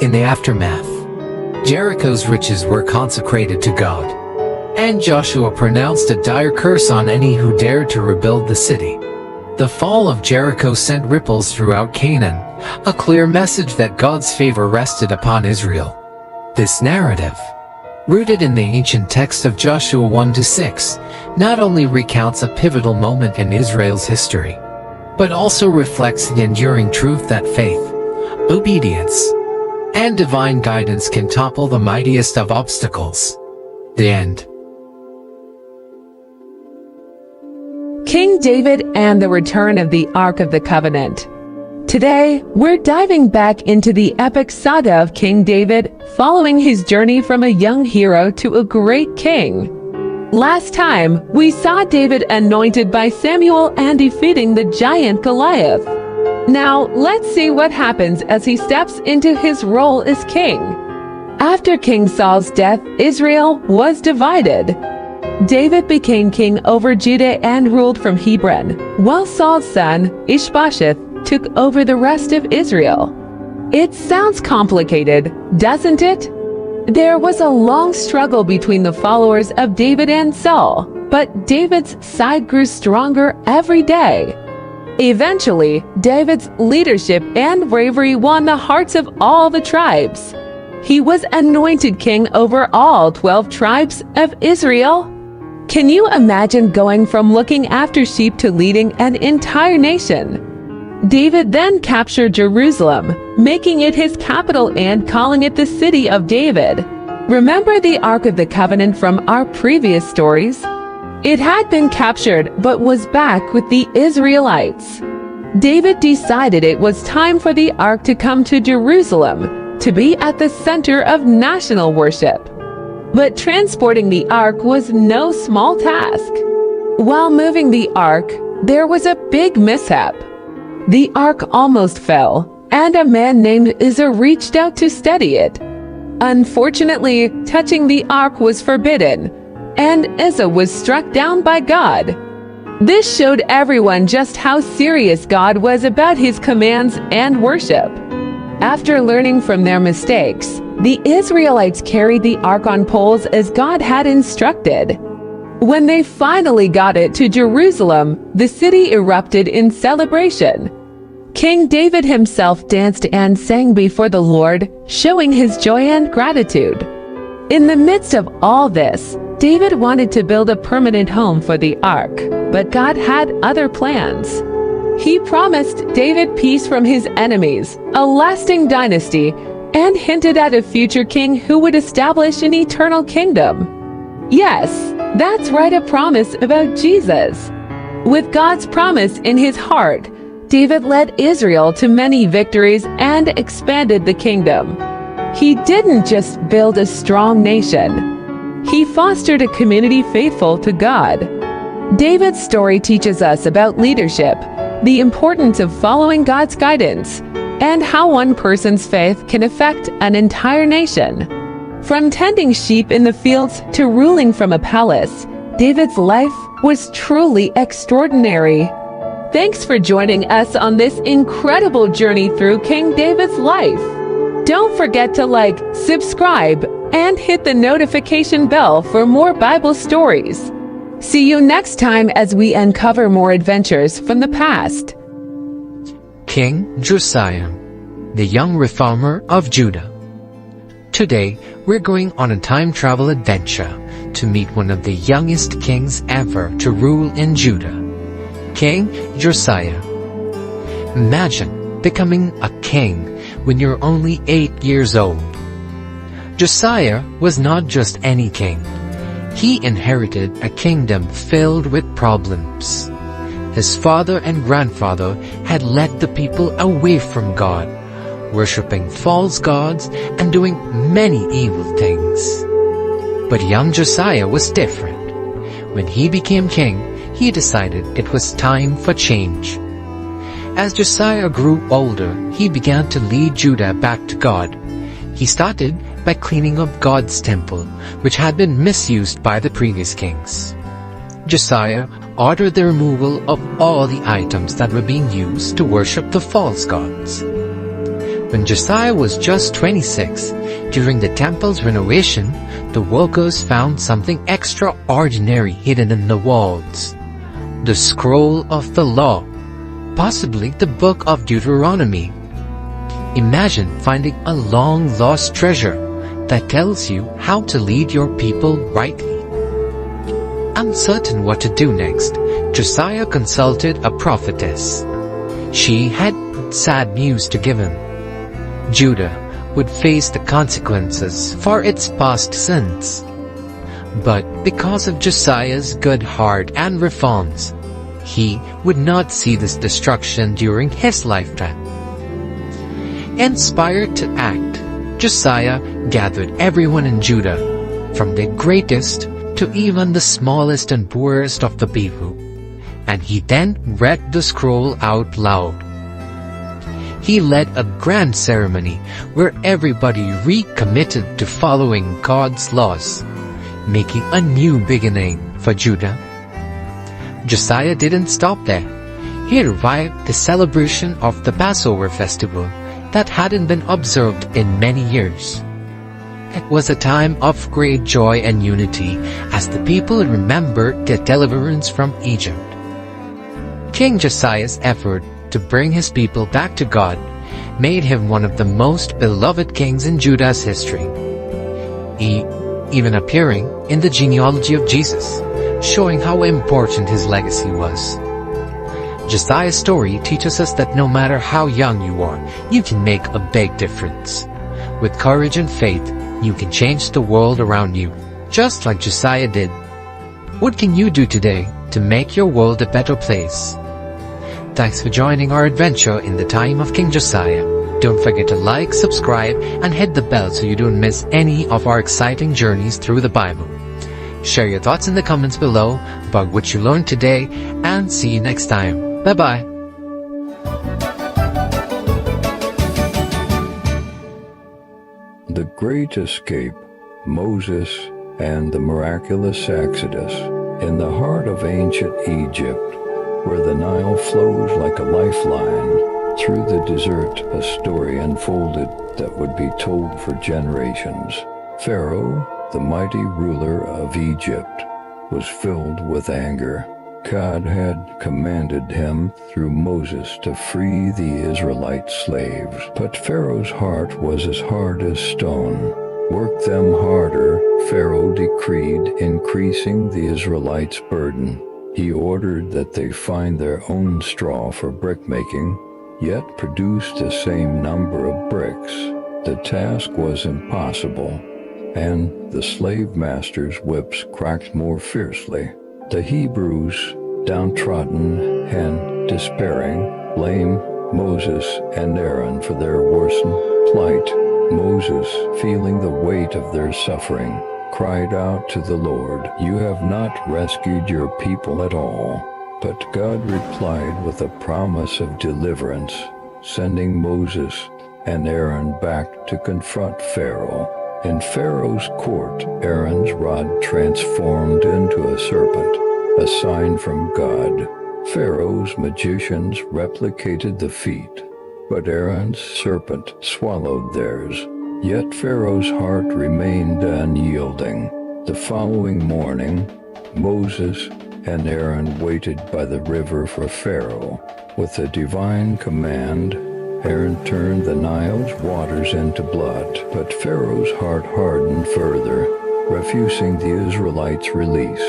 In the aftermath, Jericho's riches were consecrated to God, and Joshua pronounced a dire curse on any who dared to rebuild the city. The fall of Jericho sent ripples throughout Canaan, a clear message that God's favor rested upon Israel. This narrative, rooted in the ancient text of Joshua 1-6, not only recounts a pivotal moment in Israel's history, but also reflects the enduring truth that faith, obedience, and divine guidance can topple the mightiest of obstacles. The end. King David and the return of the Ark of the Covenant. Today, we're diving back into the epic saga of King David, following his journey from a young hero to a great king. Last time, we saw David anointed by Samuel and defeating the giant Goliath. Now, let's see what happens as he steps into his role as king. After King Saul's death, Israel was divided. David became king over Judah and ruled from Hebron, while Saul's son, Ishbosheth, took over the rest of Israel. It sounds complicated, doesn't it? There was a long struggle between the followers of David and Saul, but David's side grew stronger every day. Eventually, David's leadership and bravery won the hearts of all the tribes. He was anointed king over all 12 tribes of Israel. Can you imagine going from looking after sheep to leading an entire nation? David then captured Jerusalem, making it his capital and calling it the City of David. Remember the Ark of the Covenant from our previous stories? It had been captured but was back with the Israelites. David decided it was time for the Ark to come to Jerusalem, to be at the center of national worship. But transporting the Ark was no small task. While moving the Ark, there was a big mishap. The Ark almost fell, and a man named Uzzah reached out to steady it. Unfortunately, touching the Ark was forbidden, and Uzzah was struck down by God. This showed everyone just how serious God was about his commands and worship. After learning from their mistakes, the Israelites carried the Ark on poles as God had instructed. When they finally got it to Jerusalem, the city erupted in celebration. King David himself danced and sang before the Lord, showing his joy and gratitude. In the midst of all this, David wanted to build a permanent home for the Ark, but God had other plans. He promised David peace from his enemies, a lasting dynasty, and hinted at a future king who would establish an eternal kingdom. Yes, that's right, a promise about Jesus. With God's promise in his heart, David led Israel to many victories and expanded the kingdom. He didn't just build a strong nation. He fostered a community faithful to God. David's story teaches us about leadership, the importance of following God's guidance, and how one person's faith can affect an entire nation. From tending sheep in the fields to ruling from a palace, David's life was truly extraordinary. Thanks for joining us on this incredible journey through King David's life. Don't forget to like, subscribe, and hit the notification bell for more Bible stories. See you next time as we uncover more adventures from the past. King Josiah, the young reformer of Judah. Today, we're going on a time travel adventure to meet one of the youngest kings ever to rule in Judah, King Josiah. Imagine becoming a king when you're only 8 years old. Josiah was not just any king. He inherited a kingdom filled with problems. His father and grandfather had led the people away from God, worshipping false gods and doing many evil things. But young Josiah was different. When he became king, he decided it was time for change. As Josiah grew older, he began to lead Judah back to God. He started by cleaning up God's temple, which had been misused by the previous kings. Josiah ordered the removal of all the items that were being used to worship the false gods. When Josiah was just 26, during the temple's renovation, the workers found something extraordinary hidden in the walls. The scroll of the law, possibly the book of Deuteronomy. Imagine finding a long-lost treasure that tells you how to lead your people rightly. Uncertain what to do next, Josiah consulted a prophetess. She had sad news to give him. Judah would face the consequences for its past sins. But because of Josiah's good heart and reforms, he would not see this destruction during his lifetime. Inspired to act, Josiah gathered everyone in Judah, from the greatest to even the smallest and poorest of the people, and he then read the scroll out loud. He led a grand ceremony where everybody recommitted to following God's laws, making a new beginning for Judah. Josiah didn't stop there. He revived the celebration of the Passover festival that hadn't been observed in many years. It was a time of great joy and unity as the people remembered their deliverance from Egypt. King Josiah's effort to bring his people back to God made him one of the most beloved kings in Judah's history, even appearing in the genealogy of Jesus, showing how important his legacy was. Josiah's story teaches us that no matter how young you are, you can make a big difference. With courage and faith, you can change the world around you, just like Josiah did. What can you do today to make your world a better place? Thanks for joining our adventure in the time of King Josiah. Don't forget to like, subscribe, and hit the bell so you don't miss any of our exciting journeys through the Bible. Share your thoughts in the comments below about what you learned today, and see you next time. Bye-bye. The Great Escape, Moses and the Miraculous Exodus. In the heart of ancient Egypt, where the Nile flows like a lifeline, through the desert a story unfolded that would be told for generations. Pharaoh, the mighty ruler of Egypt, was filled with anger. God had commanded him through Moses to free the Israelite slaves, but Pharaoh's heart was as hard as stone. Work them harder, Pharaoh decreed, increasing the Israelites' burden. He ordered that they find their own straw for brickmaking, yet produce the same number of bricks. The task was impossible, and the slave masters' whips cracked more fiercely. The Hebrews, downtrodden and despairing, blamed Moses and Aaron for their worsened plight. Moses, feeling the weight of their suffering, cried out to the Lord, "You have not rescued your people at all." But God replied with a promise of deliverance. sending Moses and Aaron back to confront Pharaoh. In Pharaoh's court, Aaron's rod transformed into a serpent, a sign from God. Pharaoh's magicians replicated the feat, but Aaron's serpent swallowed theirs. Yet Pharaoh's heart remained unyielding. The following morning, Moses and Aaron waited by the river for Pharaoh. With a divine command, Aaron turned the Nile's waters into blood, but Pharaoh's heart hardened further, refusing the Israelites' release.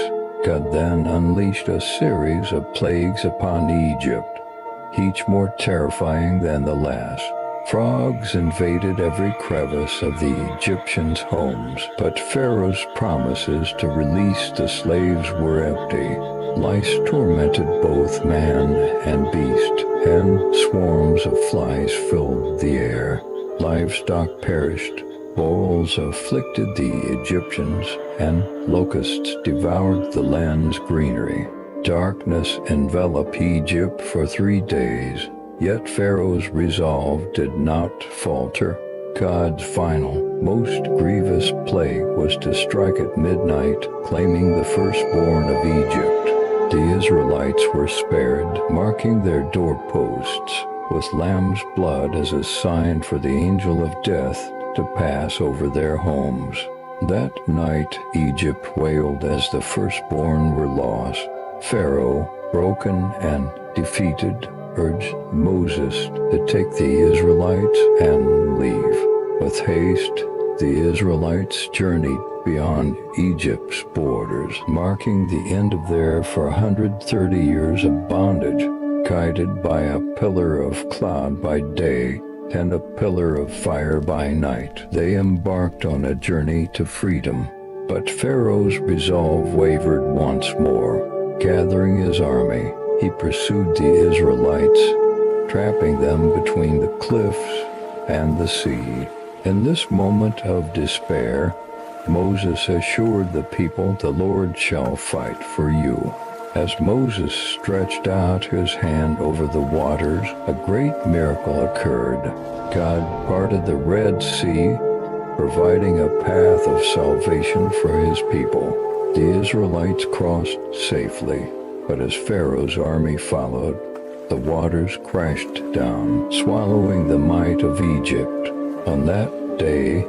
God then unleashed a series of plagues upon Egypt, each more terrifying than the last. Frogs invaded every crevice of the Egyptians' homes, but Pharaoh's promises to release the slaves were empty. Lice tormented both man and beast, and swarms of flies filled the air. Livestock perished, boils afflicted the Egyptians, and locusts devoured the land's greenery. Darkness enveloped Egypt for 3 days, yet Pharaoh's resolve did not falter. God's final, most grievous plague was to strike at midnight, claiming the firstborn of Egypt. The Israelites were spared, marking their doorposts with lamb's blood as a sign for the angel of death to pass over their homes. That night Egypt wailed as the firstborn were lost. Pharaoh, broken and defeated, urged Moses to take the Israelites and leave. With haste, the Israelites journeyed beyond Egypt's borders, marking the end of their 430 years of bondage, guided by a pillar of cloud by day and a pillar of fire by night. They embarked on a journey to freedom, but Pharaoh's resolve wavered once more. Gathering his army, he pursued the Israelites, trapping them between the cliffs and the sea. In this moment of despair, Moses assured the people, "The Lord shall fight for you." As Moses stretched out his hand over the waters, a great miracle occurred. God parted the Red Sea, providing a path of salvation for his people. The Israelites crossed safely, but as Pharaoh's army followed, the waters crashed down, swallowing the might of Egypt. On that day,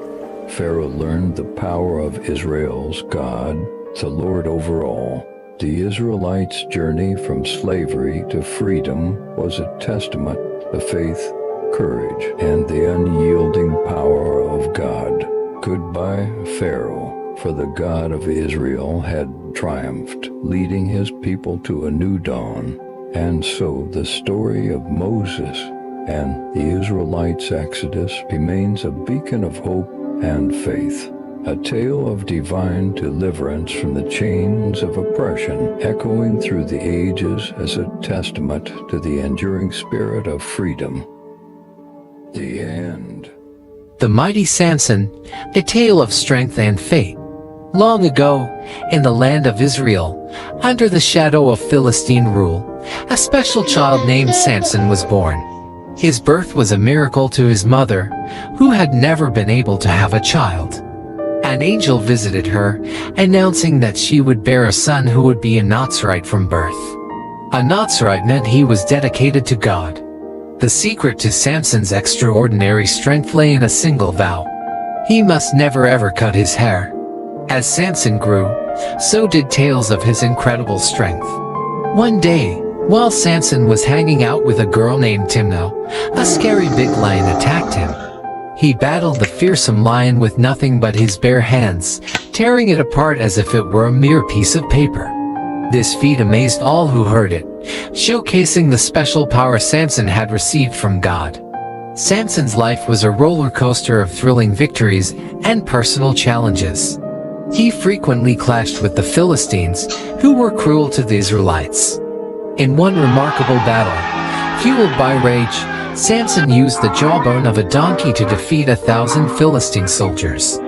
Pharaoh learned the power of Israel's God, the Lord over all. The Israelites' journey from slavery to freedom was a testament to faith, courage, and the unyielding power of God. Goodbye, Pharaoh, for the God of Israel had triumphed, leading his people to a new dawn. And so the story of Moses and the Israelites' exodus remains a beacon of hope and faith, a tale of divine deliverance from the chains of oppression, echoing through the ages as a testament to the enduring spirit of freedom. The end. The mighty Samson, a tale of strength and fate. Long ago, in the land of Israel, under the shadow of Philistine rule, a special child named Samson was born. His birth was a miracle to his mother, who had never been able to have a child. An angel visited her, announcing that she would bear a son who would be a Nazirite from birth. A Nazirite meant he was dedicated to God. The secret to Samson's extraordinary strength lay in a single vow. He must never ever cut his hair. As Samson grew, so did tales of his incredible strength. One day, while Samson was hanging out with a girl named Timnah, a scary big lion attacked him. He battled the fearsome lion with nothing but his bare hands, tearing it apart as if it were a mere piece of paper. This feat amazed all who heard it, showcasing the special power Samson had received from God. Samson's life was a roller coaster of thrilling victories and personal challenges. He frequently clashed with the Philistines, who were cruel to the Israelites. In one remarkable battle, fueled by rage, Samson used the jawbone of a donkey to defeat 1,000 Philistine soldiers,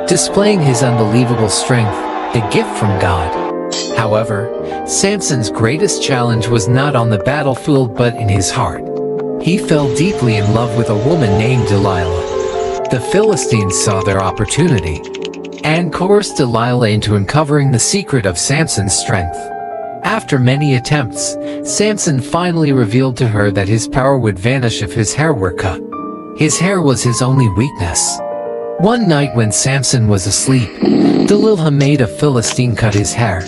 displaying his unbelievable strength, a gift from God. However, Samson's greatest challenge was not on the battlefield but in his heart. he fell deeply in love with a woman named Delilah. The Philistines saw their opportunity and coerced Delilah into uncovering the secret of Samson's strength. After many attempts, Samson finally revealed to her that his power would vanish if his hair were cut. His hair was his only weakness. One night when Samson was asleep, Delilah made a Philistine cut his hair.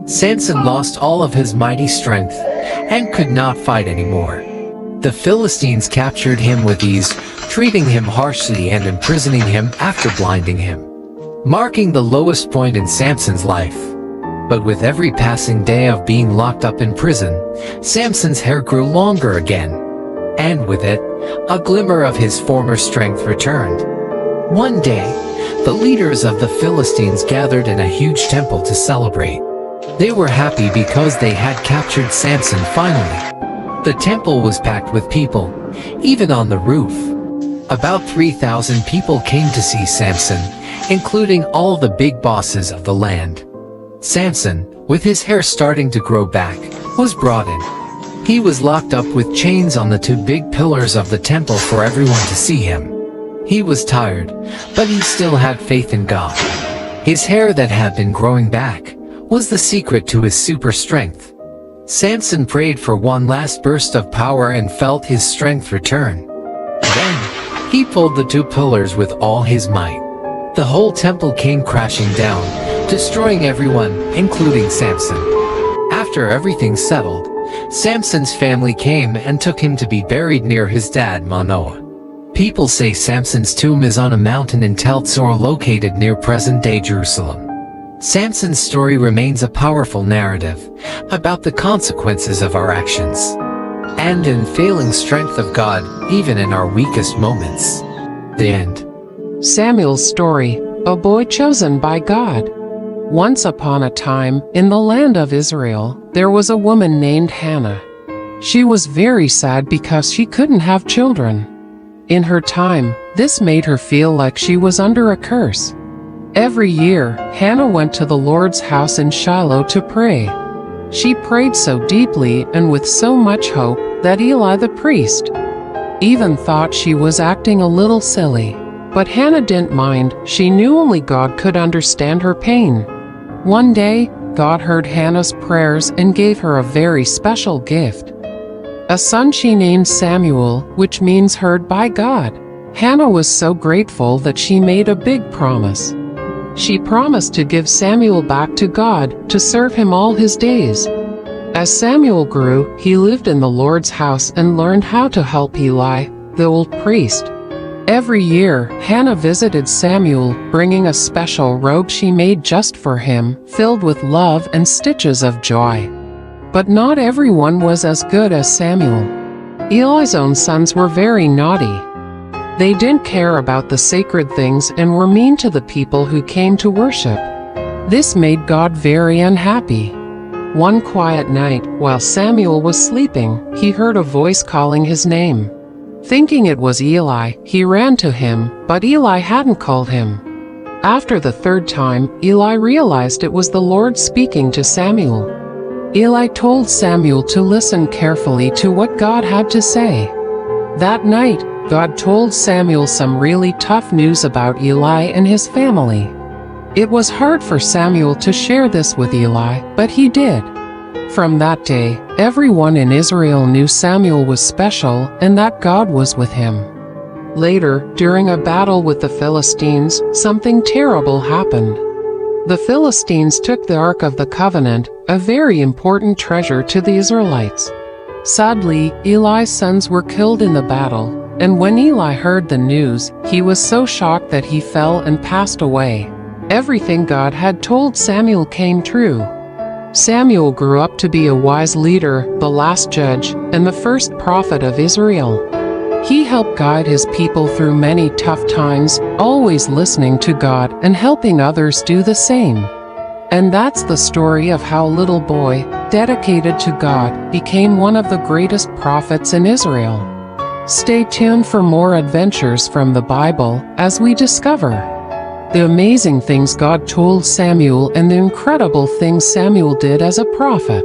Samson lost all of his mighty strength and could not fight anymore. The Philistines captured him with ease, treating him harshly and imprisoning him after blinding him, marking the lowest point in Samson's life. But with every passing day of being locked up in prison, Samson's hair grew longer again, and with it, a glimmer of his former strength returned. One day, the leaders of the Philistines gathered in a huge temple to celebrate. They were happy because they had captured Samson finally. The temple was packed with people, even on the roof. About 3,000 people came to see Samson, including all the big bosses of the land. Samson, with his hair starting to grow back, was brought in. He was locked up with chains on the two big pillars of the temple for everyone to see him. He was tired, but he still had faith in God. His hair that had been growing back was the secret to his super strength. Samson prayed for one last burst of power and felt his strength return. Then, he pulled the two pillars with all his might. The whole temple came crashing down, destroying everyone, including Samson. After everything settled, Samson's family came and took him to be buried near his dad Manoah. People say Samson's tomb is on a mountain in Tel Tzor located near present-day Jerusalem. Samson's story remains a powerful narrative about the consequences of our actions and unfailing strength of God even in our weakest moments. The end. Samuel's story, a boy chosen by God. Once upon a time, in the land of Israel, there was a woman named Hannah. She was very sad because she couldn't have children. In her time, this made her feel like she was under a curse. Every year, Hannah went to the Lord's house in Shiloh to pray. She prayed so deeply and with so much hope that Eli the priest even thought she was acting a little silly. But Hannah didn't mind. She knew only God could understand her pain. One day, God heard Hannah's prayers and gave her a very special gift. A son she named Samuel, which means heard by God. Hannah was so grateful that she made a big promise. She promised to give Samuel back to God to serve him all his days. As Samuel grew, he lived in the Lord's house and learned how to help Eli, the old priest. Every year, Hannah visited Samuel, bringing a special robe she made just for him, filled with love and stitches of joy. But not everyone was as good as Samuel. Eli's own sons were very naughty. They didn't care about the sacred things and were mean to the people who came to worship. This made God very unhappy. One quiet night, while Samuel was sleeping, he heard a voice calling his name. Thinking it was Eli, he ran to him, but Eli hadn't called him. After the third time, Eli realized it was the Lord speaking to Samuel. Eli told Samuel to listen carefully to what God had to say. That night, God told Samuel some really tough news about Eli and his family. It was hard for Samuel to share this with Eli, but he did. From that day, everyone in Israel knew Samuel was special and that God was with him. Later, during a battle with the Philistines, something terrible happened. The Philistines took the Ark of the Covenant, a very important treasure to the Israelites. Sadly, Eli's sons were killed in the battle, and when Eli heard the news, he was so shocked that he fell and passed away. Everything God had told Samuel came true. Samuel grew up to be a wise leader, the last judge, and the first prophet of Israel. He helped guide his people through many tough times, always listening to God and helping others do the same. And that's the story of how a little boy, dedicated to God, became one of the greatest prophets in Israel. Stay tuned for more adventures from the Bible as we discover the amazing things God told Samuel and the incredible things Samuel did as a prophet.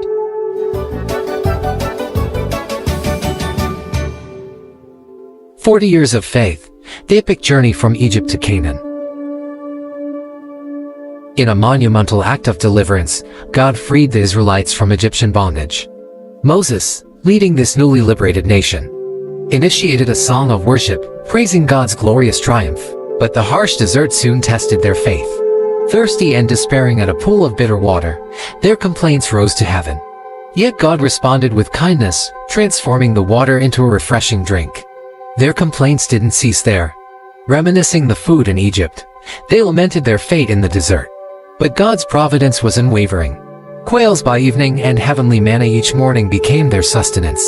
40 years of faith, the epic journey from Egypt to Canaan. In a monumental act of deliverance, God freed the Israelites from Egyptian bondage. Moses, leading this newly liberated nation, initiated a song of worship, praising God's glorious triumph. But the harsh desert soon tested their faith. Thirsty and despairing at a pool of bitter water, their complaints rose to heaven. Yet God responded with kindness, transforming the water into a refreshing drink. Their complaints didn't cease there. Reminiscing the food in Egypt, they lamented their fate in the desert. But God's providence was unwavering. Quails by evening and heavenly manna each morning became their sustenance.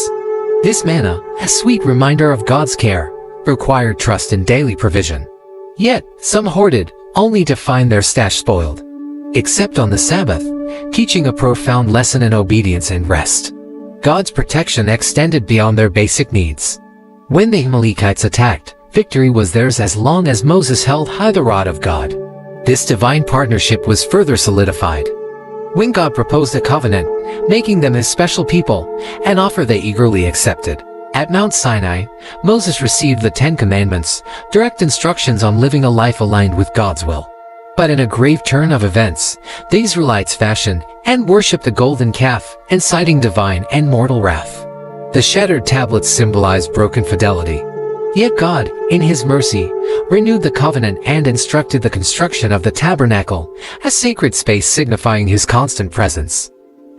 This manna, a sweet reminder of God's care, required trust in daily provision. Yet, some hoarded, only to find their stash spoiled. Except on the Sabbath, teaching a profound lesson in obedience and rest. God's protection extended beyond their basic needs. When the Amalekites attacked, victory was theirs as long as Moses held high the rod of God. This divine partnership was further solidified when God proposed a covenant, making them his special people, an offer they eagerly accepted. At Mount Sinai, Moses received the 10 Commandments, direct instructions on living a life aligned with God's will. But in a grave turn of events, the Israelites fashioned and worshipped a golden calf, inciting divine and mortal wrath. The shattered tablets symbolized broken fidelity. Yet God, in his mercy, renewed the covenant and instructed the construction of the tabernacle, a sacred space signifying his constant presence.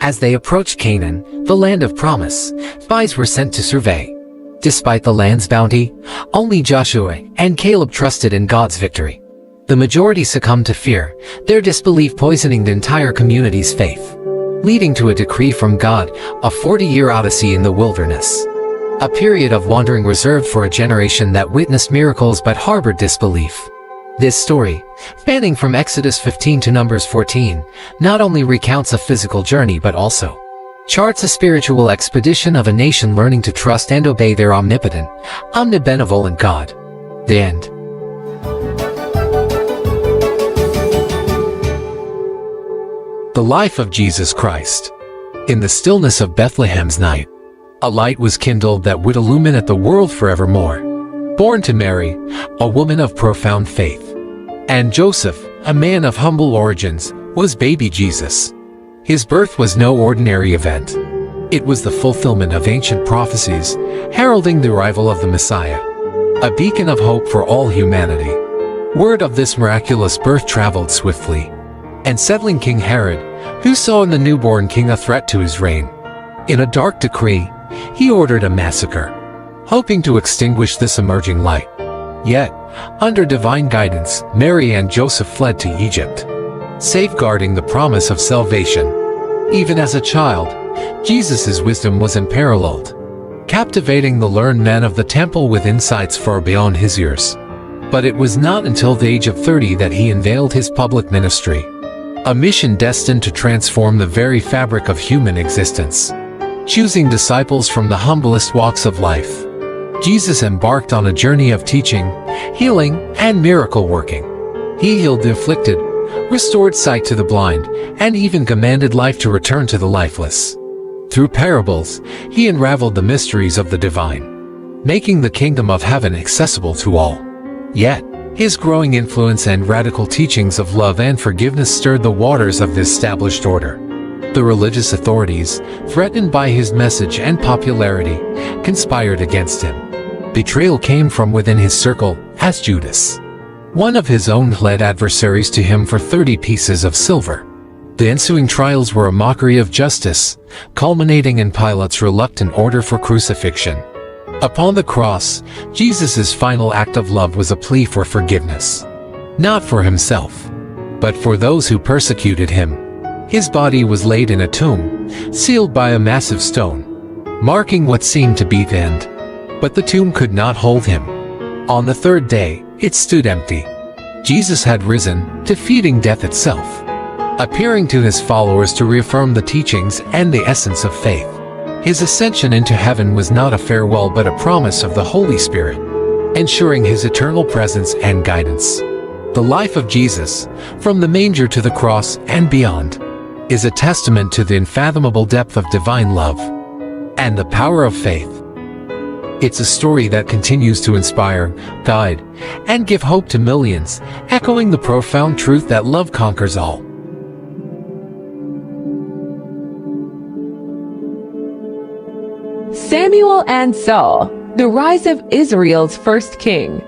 As they approached Canaan, the land of promise, spies were sent to survey. Despite the land's bounty, only Joshua and Caleb trusted in God's victory. The majority succumbed to fear, their disbelief poisoning the entire community's faith, leading to a decree from God, a 40-year odyssey in the wilderness. A period of wandering reserved for a generation that witnessed miracles but harbored disbelief. This story, spanning from Exodus 15 to Numbers 14, not only recounts a physical journey but also charts a spiritual expedition of a nation learning to trust and obey their omnipotent, omnibenevolent God. The end. The life of Jesus Christ. In the stillness of Bethlehem's night, a light was kindled that would illuminate the world forevermore. Born to Mary, a woman of profound faith, and Joseph, a man of humble origins, was baby Jesus. His birth was no ordinary event. It was the fulfillment of ancient prophecies, heralding the arrival of the Messiah, a beacon of hope for all humanity. Word of this miraculous birth traveled swiftly, and settling King Herod, who saw in the newborn king a threat to his reign. In a dark decree, he ordered a massacre, hoping to extinguish this emerging light. Yet, under divine guidance, Mary and Joseph fled to Egypt, safeguarding the promise of salvation. Even as a child, Jesus' wisdom was unparalleled, captivating the learned men of the temple with insights far beyond his years. But it was not until the age of 30 that he unveiled his public ministry, a mission destined to transform the very fabric of human existence. Choosing disciples from the humblest walks of life, Jesus embarked on a journey of teaching, healing, and miracle working. He healed the afflicted, restored sight to the blind, and even commanded life to return to the lifeless. Through parables, he unraveled the mysteries of the divine, making the kingdom of heaven accessible to all. Yet, his growing influence and radical teachings of love and forgiveness stirred the waters of the established order. The religious authorities, threatened by his message and popularity, conspired against him. Betrayal came from within his circle, as Judas, one of his own, led adversaries to him for 30 pieces of silver. The ensuing trials were a mockery of justice, culminating in Pilate's reluctant order for crucifixion. Upon the cross, Jesus' final act of love was a plea for forgiveness. Not for himself, but for those who persecuted him. His body was laid in a tomb, sealed by a massive stone, marking what seemed to be the end. But the tomb could not hold him. On the third day, it stood empty. Jesus had risen, defeating death itself, appearing to his followers to reaffirm the teachings and the essence of faith. His ascension into heaven was not a farewell but a promise of the Holy Spirit, ensuring his eternal presence and guidance. The life of Jesus, from the manger to the cross and beyond, is a testament to the unfathomable depth of divine love and the power of faith. It's a story that continues to inspire, guide, and give hope to millions, echoing the profound truth that love conquers all. Samuel and Saul, the rise of Israel's first king.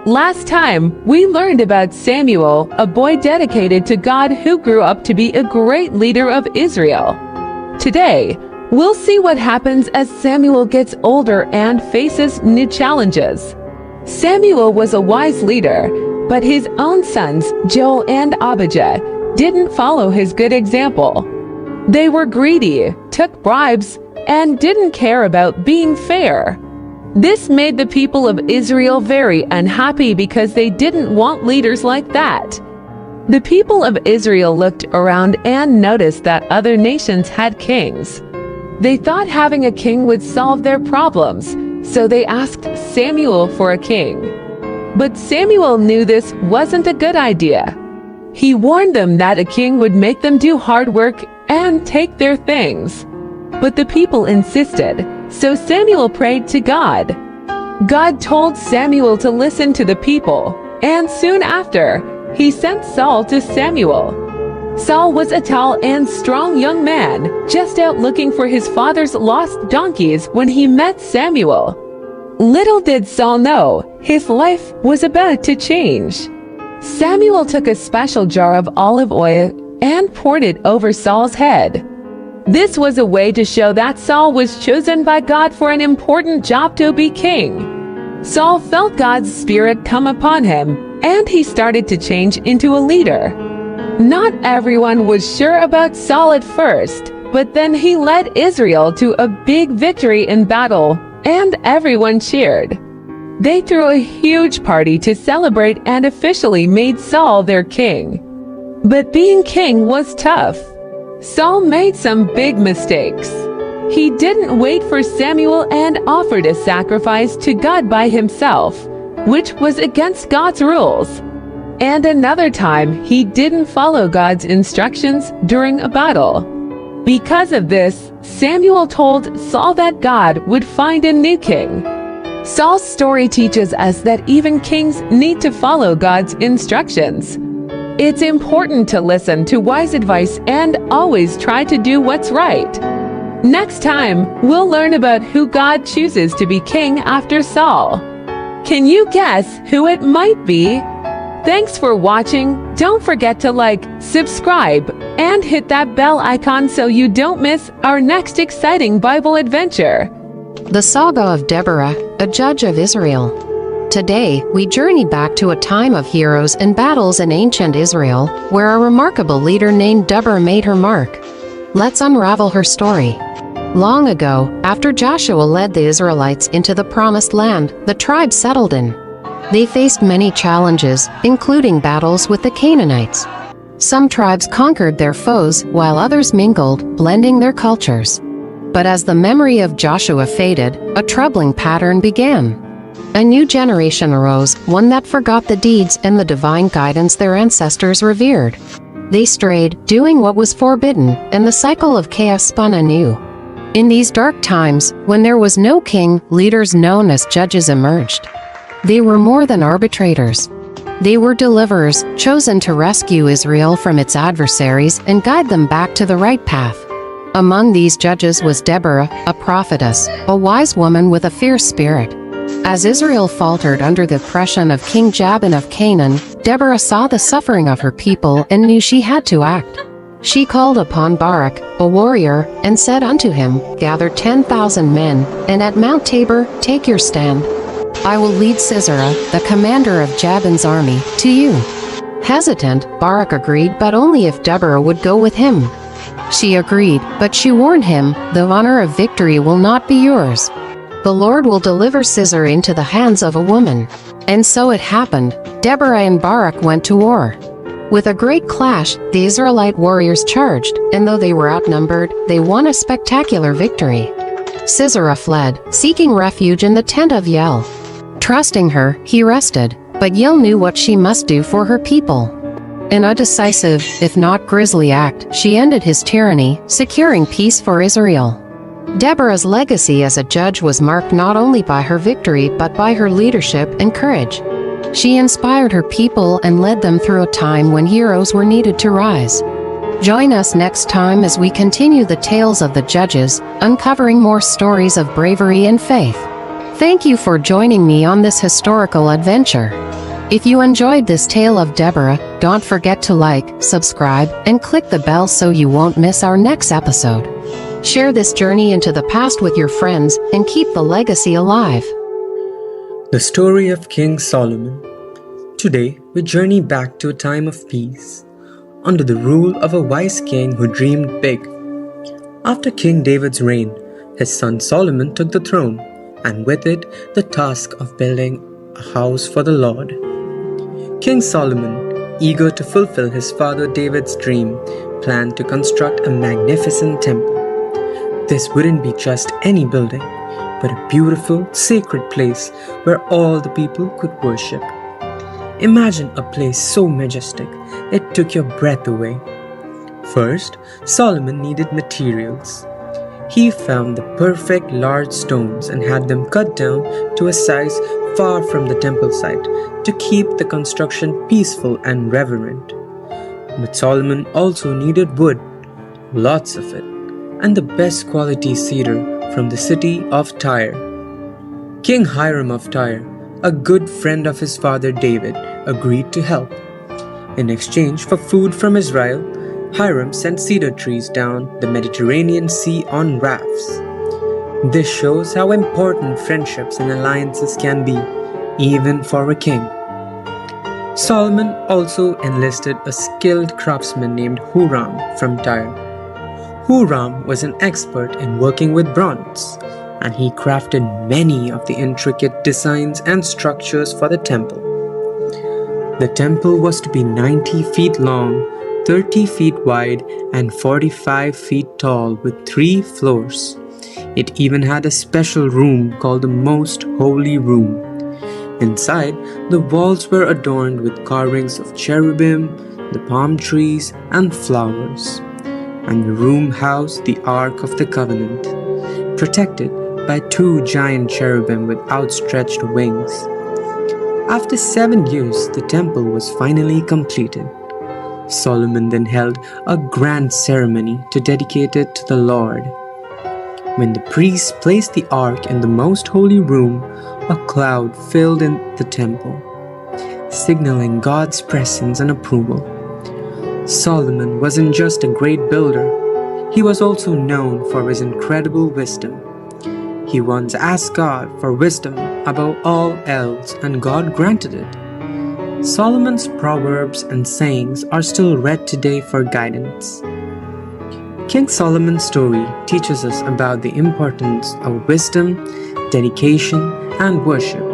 Last time, we learned about Samuel, a boy dedicated to God who grew up to be a great leader of Israel. Today, we'll see what happens as Samuel gets older and faces new challenges. Samuel was a wise leader, but his own sons, Joel and Abijah, didn't follow his good example. They were greedy, took bribes, and didn't care about being fair. This made the people of Israel very unhappy because they didn't want leaders like that. The people of Israel looked around and noticed that other nations had kings. They thought having a king would solve their problems, so they asked Samuel for a king. But Samuel knew this wasn't a good idea. He warned them that a king would make them do hard work and take their things. But the people insisted, so Samuel prayed to God. God told Samuel to listen to the people, and soon after, he sent Saul to Samuel. Saul was a tall and strong young man, just out looking for his father's lost donkeys when he met Samuel. Little did Saul know, his life was about to change. Samuel took a special jar of olive oil and poured it over Saul's head. This was a way to show that Saul was chosen by God for an important job to be king. Saul felt God's spirit come upon him, and he started to change into a leader. Not everyone was sure about Saul at first, but then he led Israel to a big victory in battle, and everyone cheered. They threw a huge party to celebrate and officially made Saul their king. But being king was tough. Saul made some big mistakes. He didn't wait for Samuel and offered a sacrifice to God by himself, which was against God's rules. And another time, he didn't follow God's instructions during a battle. Because of this, Samuel told Saul that God would find a new king. Saul's story teaches us that even kings need to follow God's instructions. It's important to listen to wise advice and always try to do what's right. Next time, we'll learn about who God chooses to be king after Saul. Can you guess who it might be? Thanks for watching. Don't forget to like, subscribe, and hit that bell icon so you don't miss our next exciting Bible adventure. The Saga of Deborah, a judge of Israel. Today, we journey back to a time of heroes and battles in ancient Israel, where a remarkable leader named Deborah made her mark. Let's unravel her story. Long ago, after Joshua led the Israelites into the Promised Land, the tribe settled in. They faced many challenges, including battles with the Canaanites. Some tribes conquered their foes, while others mingled, blending their cultures. But as the memory of Joshua faded, a troubling pattern began. A new generation arose, one that forgot the deeds and the divine guidance their ancestors revered. They strayed, doing what was forbidden, and the cycle of chaos spun anew. In these dark times, when there was no king, leaders known as judges emerged. They were more than arbitrators. They were deliverers, chosen to rescue Israel from its adversaries and guide them back to the right path. Among these judges was Deborah, a prophetess, a wise woman with a fierce spirit. As Israel faltered under the oppression of King Jabin of Canaan, Deborah saw the suffering of her people and knew she had to act. She called upon Barak, a warrior, and said unto him, "Gather 10,000 men, and at Mount Tabor take your stand. I will lead Sisera, the commander of Jabin's army, to you." Hesitant, Barak agreed, but only if Deborah would go with him. She agreed, but she warned him, "The honor of victory will not be yours. The Lord will deliver Sisera into the hands of a woman." And so it happened. Deborah and Barak went to war. With a great clash, the Israelite warriors charged, and though they were outnumbered, they won a spectacular victory. Sisera fled, seeking refuge in the tent of Yael. Trusting her, he rested, but Yael knew what she must do for her people. In a decisive, if not grisly act, she ended his tyranny, securing peace for Israel. Deborah's legacy as a judge was marked not only by her victory but by her leadership and courage. She inspired her people and led them through a time when heroes were needed to rise. Join us next time as we continue the tales of the judges, uncovering more stories of bravery and faith. Thank you for joining me on this historical adventure. If you enjoyed this tale of Deborah, don't forget to like, subscribe, and click the bell so you won't miss our next episode. Share this journey into the past with your friends and keep the legacy alive. The story of King Solomon. Today, we journey back to a time of peace, under the rule of a wise king who dreamed big. After King David's reign, his son Solomon took the throne, and with it, the task of building a house for the Lord. King Solomon, eager to fulfill his father David's dream, planned to construct a magnificent temple. This wouldn't be just any building, but a beautiful, sacred place where all the people could worship. Imagine a place so majestic, it took your breath away. First, Solomon needed materials. He found the perfect large stones and had them cut down to a size far from the temple site to keep the construction peaceful and reverent. But Solomon also needed wood, lots of it, and the best quality cedar from the city of Tyre. King Hiram of Tyre, a good friend of his father David, agreed to help. In exchange for food from Israel, Hiram sent cedar trees down the Mediterranean Sea on rafts. This shows how important friendships and alliances can be, even for a king. Solomon also enlisted a skilled craftsman named Huram from Tyre. Huram was an expert in working with bronze, and he crafted many of the intricate designs and structures for the temple. The temple was to be 90 feet long, 30 feet wide, and 45 feet tall with 3 floors. It even had a special room called the Most Holy Room. Inside, the walls were adorned with carvings of cherubim, the palm trees, and flowers. And the room housed the Ark of the Covenant, protected by 2 giant cherubim with outstretched wings. After 7 years, the temple was finally completed. Solomon then held a grand ceremony to dedicate it to the Lord. When the priests placed the ark in the most holy room, a cloud filled in the temple, signaling God's presence and approval. Solomon wasn't just a great builder, he was also known for his incredible wisdom. He once asked God for wisdom above all else, and God granted it. Solomon's proverbs and sayings are still read today for guidance. King Solomon's story teaches us about the importance of wisdom, dedication, and worship.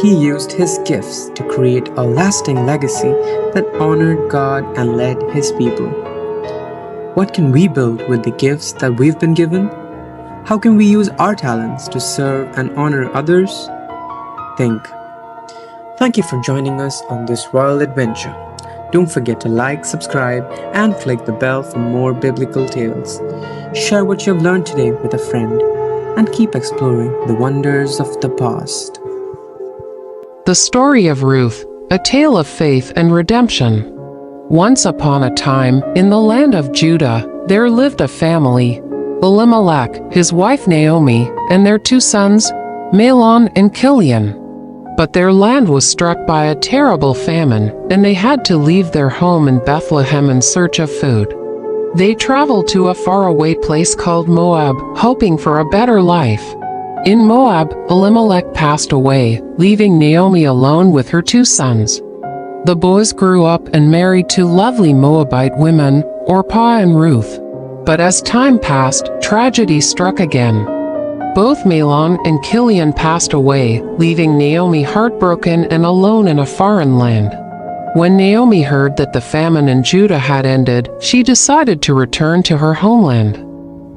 He used his gifts to create a lasting legacy that honored God and led his people. What can we build with the gifts that we've been given? How can we use our talents to serve and honor others? Think. Thank you for joining us on this royal adventure. Don't forget to like, subscribe, and click the bell for more biblical tales. Share what you have learned today with a friend, and keep exploring the wonders of the past. The story of Ruth, a tale of faith and redemption. Once upon a time, in the land of Judah, there lived a family, Elimelech, his wife Naomi, and their 2 sons, Mahlon and Chilion. But their land was struck by a terrible famine, and they had to leave their home in Bethlehem in search of food. They traveled to a faraway place called Moab, hoping for a better life. In Moab, Elimelech passed away, leaving Naomi alone with her 2 sons. The boys grew up and married 2 lovely Moabite women, Orpah and Ruth. But as time passed, tragedy struck again. Both Mahlon and Chilion passed away, leaving Naomi heartbroken and alone in a foreign land. When Naomi heard that the famine in Judah had ended, she decided to return to her homeland.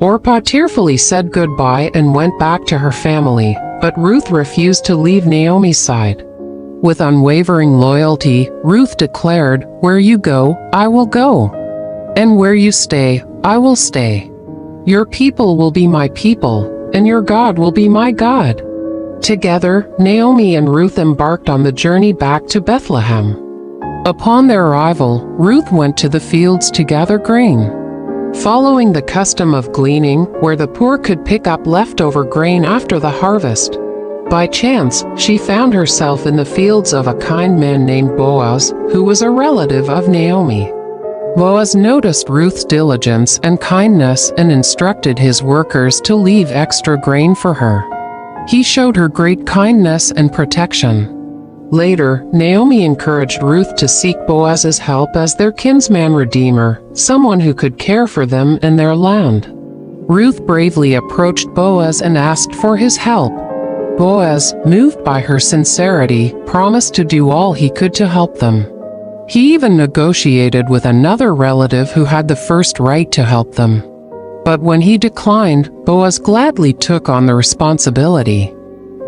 Orpah tearfully said goodbye and went back to her family, but Ruth refused to leave Naomi's side. With unwavering loyalty, Ruth declared, "Where you go, I will go. And where you stay, I will stay." Your people will be my people, and your God will be my God." Together, Naomi and Ruth embarked on the journey back to Bethlehem. Upon their arrival, Ruth went to the fields to gather grain. Following the custom of gleaning, where the poor could pick up leftover grain after the harvest, by chance, she found herself in the fields of a kind man named Boaz, who was a relative of Naomi. Boaz noticed Ruth's diligence and kindness and instructed his workers to leave extra grain for her. He showed her great kindness and protection. Later, Naomi encouraged Ruth to seek Boaz's help as their kinsman redeemer, someone who could care for them and their land. Ruth bravely approached Boaz and asked for his help. Boaz, moved by her sincerity, promised to do all he could to help them. He even negotiated with another relative who had the first right to help them. But when he declined, Boaz gladly took on the responsibility.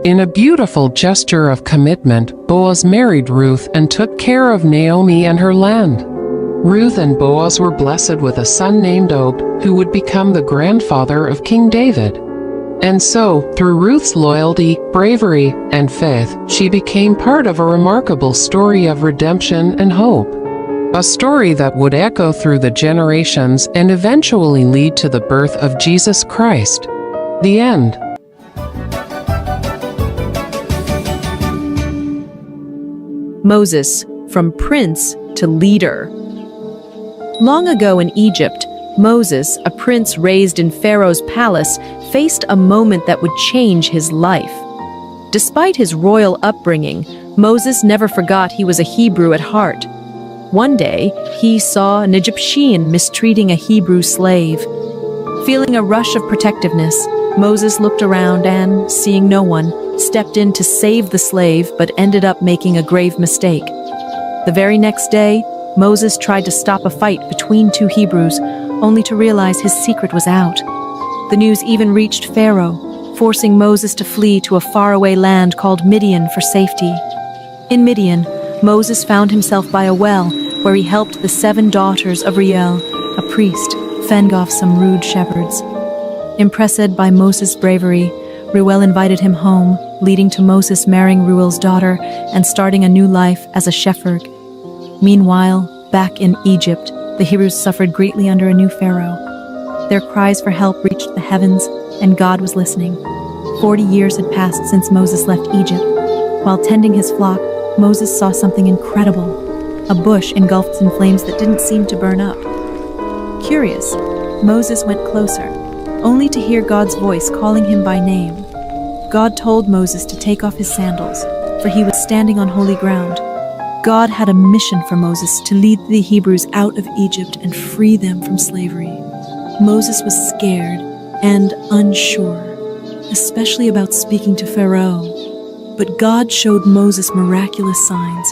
In a beautiful gesture of commitment, Boaz married Ruth and took care of Naomi and her land. Ruth and Boaz were blessed with a son named Obed, who would become the grandfather of King David. And so, through Ruth's loyalty, bravery, and faith, she became part of a remarkable story of redemption and hope. A story that would echo through the generations and eventually lead to the birth of Jesus Christ. The end. Moses, from prince to leader. Long ago in Egypt, Moses, a prince raised in Pharaoh's palace, faced a moment that would change his life. Despite his royal upbringing, Moses never forgot he was a Hebrew at heart. One day, he saw an Egyptian mistreating a Hebrew slave. Feeling a rush of protectiveness, Moses looked around and, seeing no one, stepped in to save the slave but ended up making a grave mistake. The very next day, Moses tried to stop a fight between two Hebrews, only to realize his secret was out. The news even reached Pharaoh, forcing Moses to flee to a faraway land called Midian for safety. In Midian, Moses found himself by a well where he helped the 7 daughters of Reuel, a priest, fend off some rude shepherds. Impressed by Moses' bravery, Reuel invited him home, leading to Moses marrying Reuel's daughter and starting a new life as a shepherd. Meanwhile, back in Egypt, the Hebrews suffered greatly under a new Pharaoh. Their cries for help reached the heavens, and God was listening. 40 years had passed since Moses left Egypt. While tending his flock, Moses saw something incredible. A bush engulfed in flames that didn't seem to burn up. Curious, Moses went closer, only to hear God's voice calling him by name. God told Moses to take off his sandals, for he was standing on holy ground. God had a mission for Moses to lead the Hebrews out of Egypt and free them from slavery. Moses was scared and unsure, especially about speaking to Pharaoh. But God showed Moses miraculous signs,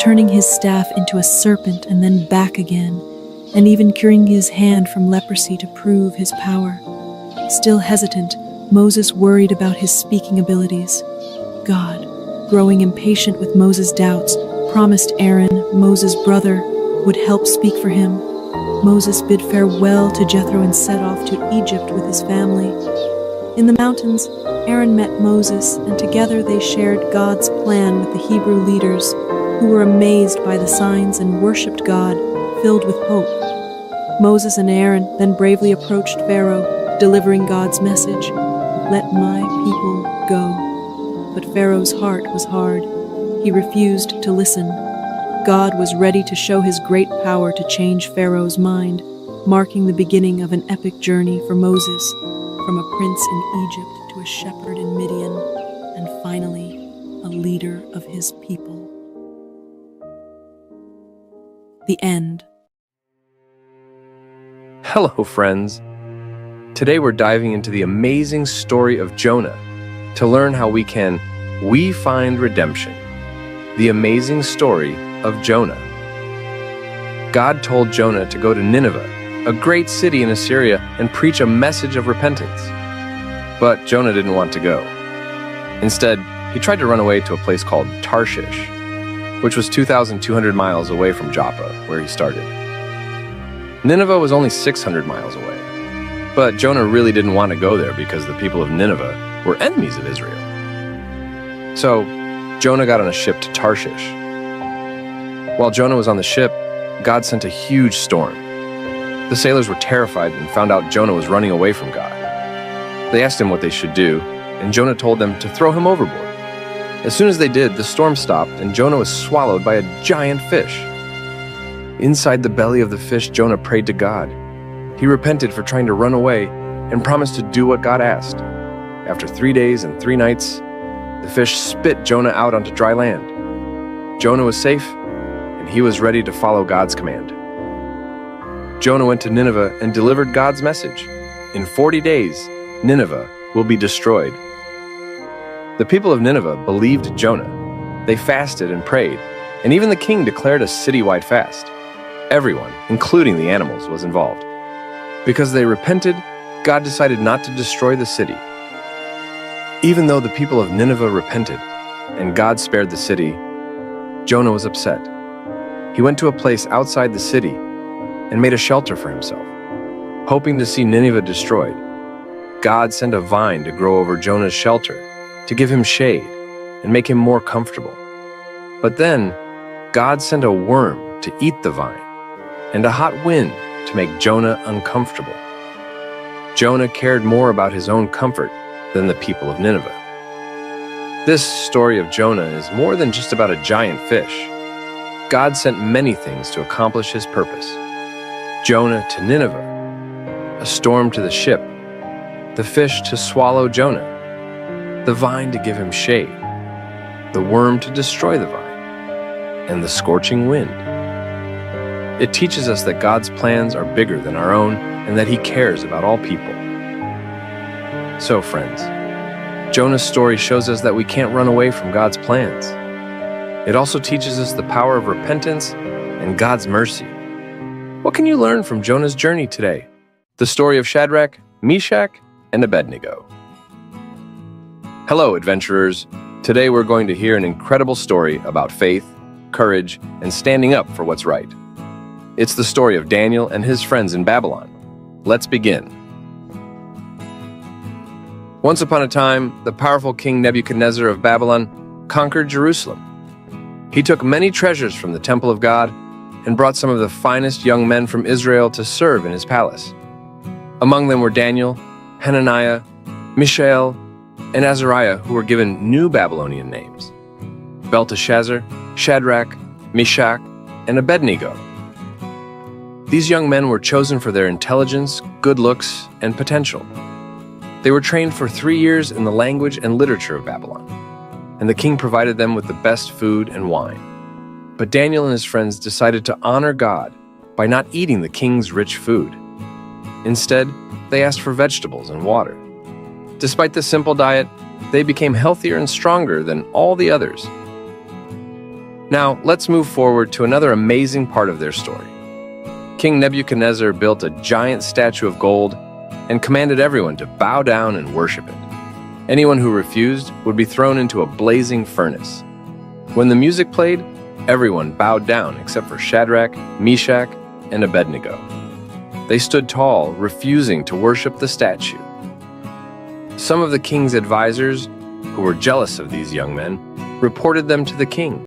turning his staff into a serpent and then back again, and even curing his hand from leprosy to prove his power. Still hesitant, Moses worried about his speaking abilities. God, growing impatient with Moses' doubts, promised Aaron, Moses' brother, would help speak for him. Moses bid farewell to Jethro and set off to Egypt with his family. In the mountains, Aaron met Moses, and together they shared God's plan with the Hebrew leaders, who were amazed by the signs and worshipped God, filled with hope. Moses and Aaron then bravely approached Pharaoh, delivering God's message, "Let my people go." But Pharaoh's heart was hard. He refused to listen. God was ready to show his great power to change Pharaoh's mind, marking the beginning of an epic journey for Moses, from a prince in Egypt to a shepherd in Midian, and finally, a leader of his people. The end. Hello, friends. Today we're diving into the amazing story of Jonah to learn how we find redemption. The amazing story of Jonah. God told Jonah to go to Nineveh, a great city in Assyria, and preach a message of repentance. But Jonah didn't want to go. Instead, he tried to run away to a place called Tarshish, which was 2,200 miles away from Joppa, where he started. Nineveh was only 600 miles away. But Jonah really didn't want to go there because the people of Nineveh were enemies of Israel. So Jonah got on a ship to Tarshish. While Jonah was on the ship, God sent a huge storm. The sailors were terrified and found out Jonah was running away from God. They asked him what they should do, and Jonah told them to throw him overboard. As soon as they did, the storm stopped and Jonah was swallowed by a giant fish. Inside the belly of the fish, Jonah prayed to God. He repented for trying to run away and promised to do what God asked. After 3 days and 3 nights, the fish spit Jonah out onto dry land. Jonah was safe, and he was ready to follow God's command. Jonah went to Nineveh and delivered God's message. In 40 days, Nineveh will be destroyed. The people of Nineveh believed Jonah. They fasted and prayed, and even the king declared a citywide fast. Everyone, including the animals, was involved. Because they repented, God decided not to destroy the city. Even though the people of Nineveh repented, and God spared the city, Jonah was upset. He went to a place outside the city and made a shelter for himself, hoping to see Nineveh destroyed. God sent a vine to grow over Jonah's shelter to give him shade and make him more comfortable. But then, God sent a worm to eat the vine and a hot wind to make Jonah uncomfortable. Jonah cared more about his own comfort than the people of Nineveh. This story of Jonah is more than just about a giant fish. God sent many things to accomplish his purpose. Jonah to Nineveh, a storm to the ship, the fish to swallow Jonah, the vine to give him shade, the worm to destroy the vine, and the scorching wind. It teaches us that God's plans are bigger than our own and that He cares about all people. So, friends, Jonah's story shows us that we can't run away from God's plans. It also teaches us the power of repentance and God's mercy. What can you learn from Jonah's journey today? The story of Shadrach, Meshach, and Abednego. Hello, adventurers. Today we're going to hear an incredible story about faith, courage, and standing up for what's right. It's the story of Daniel and his friends in Babylon. Let's begin. Once upon a time, the powerful King Nebuchadnezzar of Babylon conquered Jerusalem. He took many treasures from the temple of God and brought some of the finest young men from Israel to serve in his palace. Among them were Daniel, Hananiah, Mishael, and Azariah, who were given new Babylonian names: Belteshazzar, Shadrach, Meshach, and Abednego. These young men were chosen for their intelligence, good looks, and potential. They were trained for 3 years in the language and literature of Babylon, and the king provided them with the best food and wine. But Daniel and his friends decided to honor God by not eating the king's rich food. Instead, they asked for vegetables and water. Despite this simple diet, they became healthier and stronger than all the others. Now, let's move forward to another amazing part of their story. King Nebuchadnezzar built a giant statue of gold and commanded everyone to bow down and worship it. Anyone who refused would be thrown into a blazing furnace. When the music played, everyone bowed down except for Shadrach, Meshach, and Abednego. They stood tall, refusing to worship the statue. Some of the king's advisors, who were jealous of these young men, reported them to the king.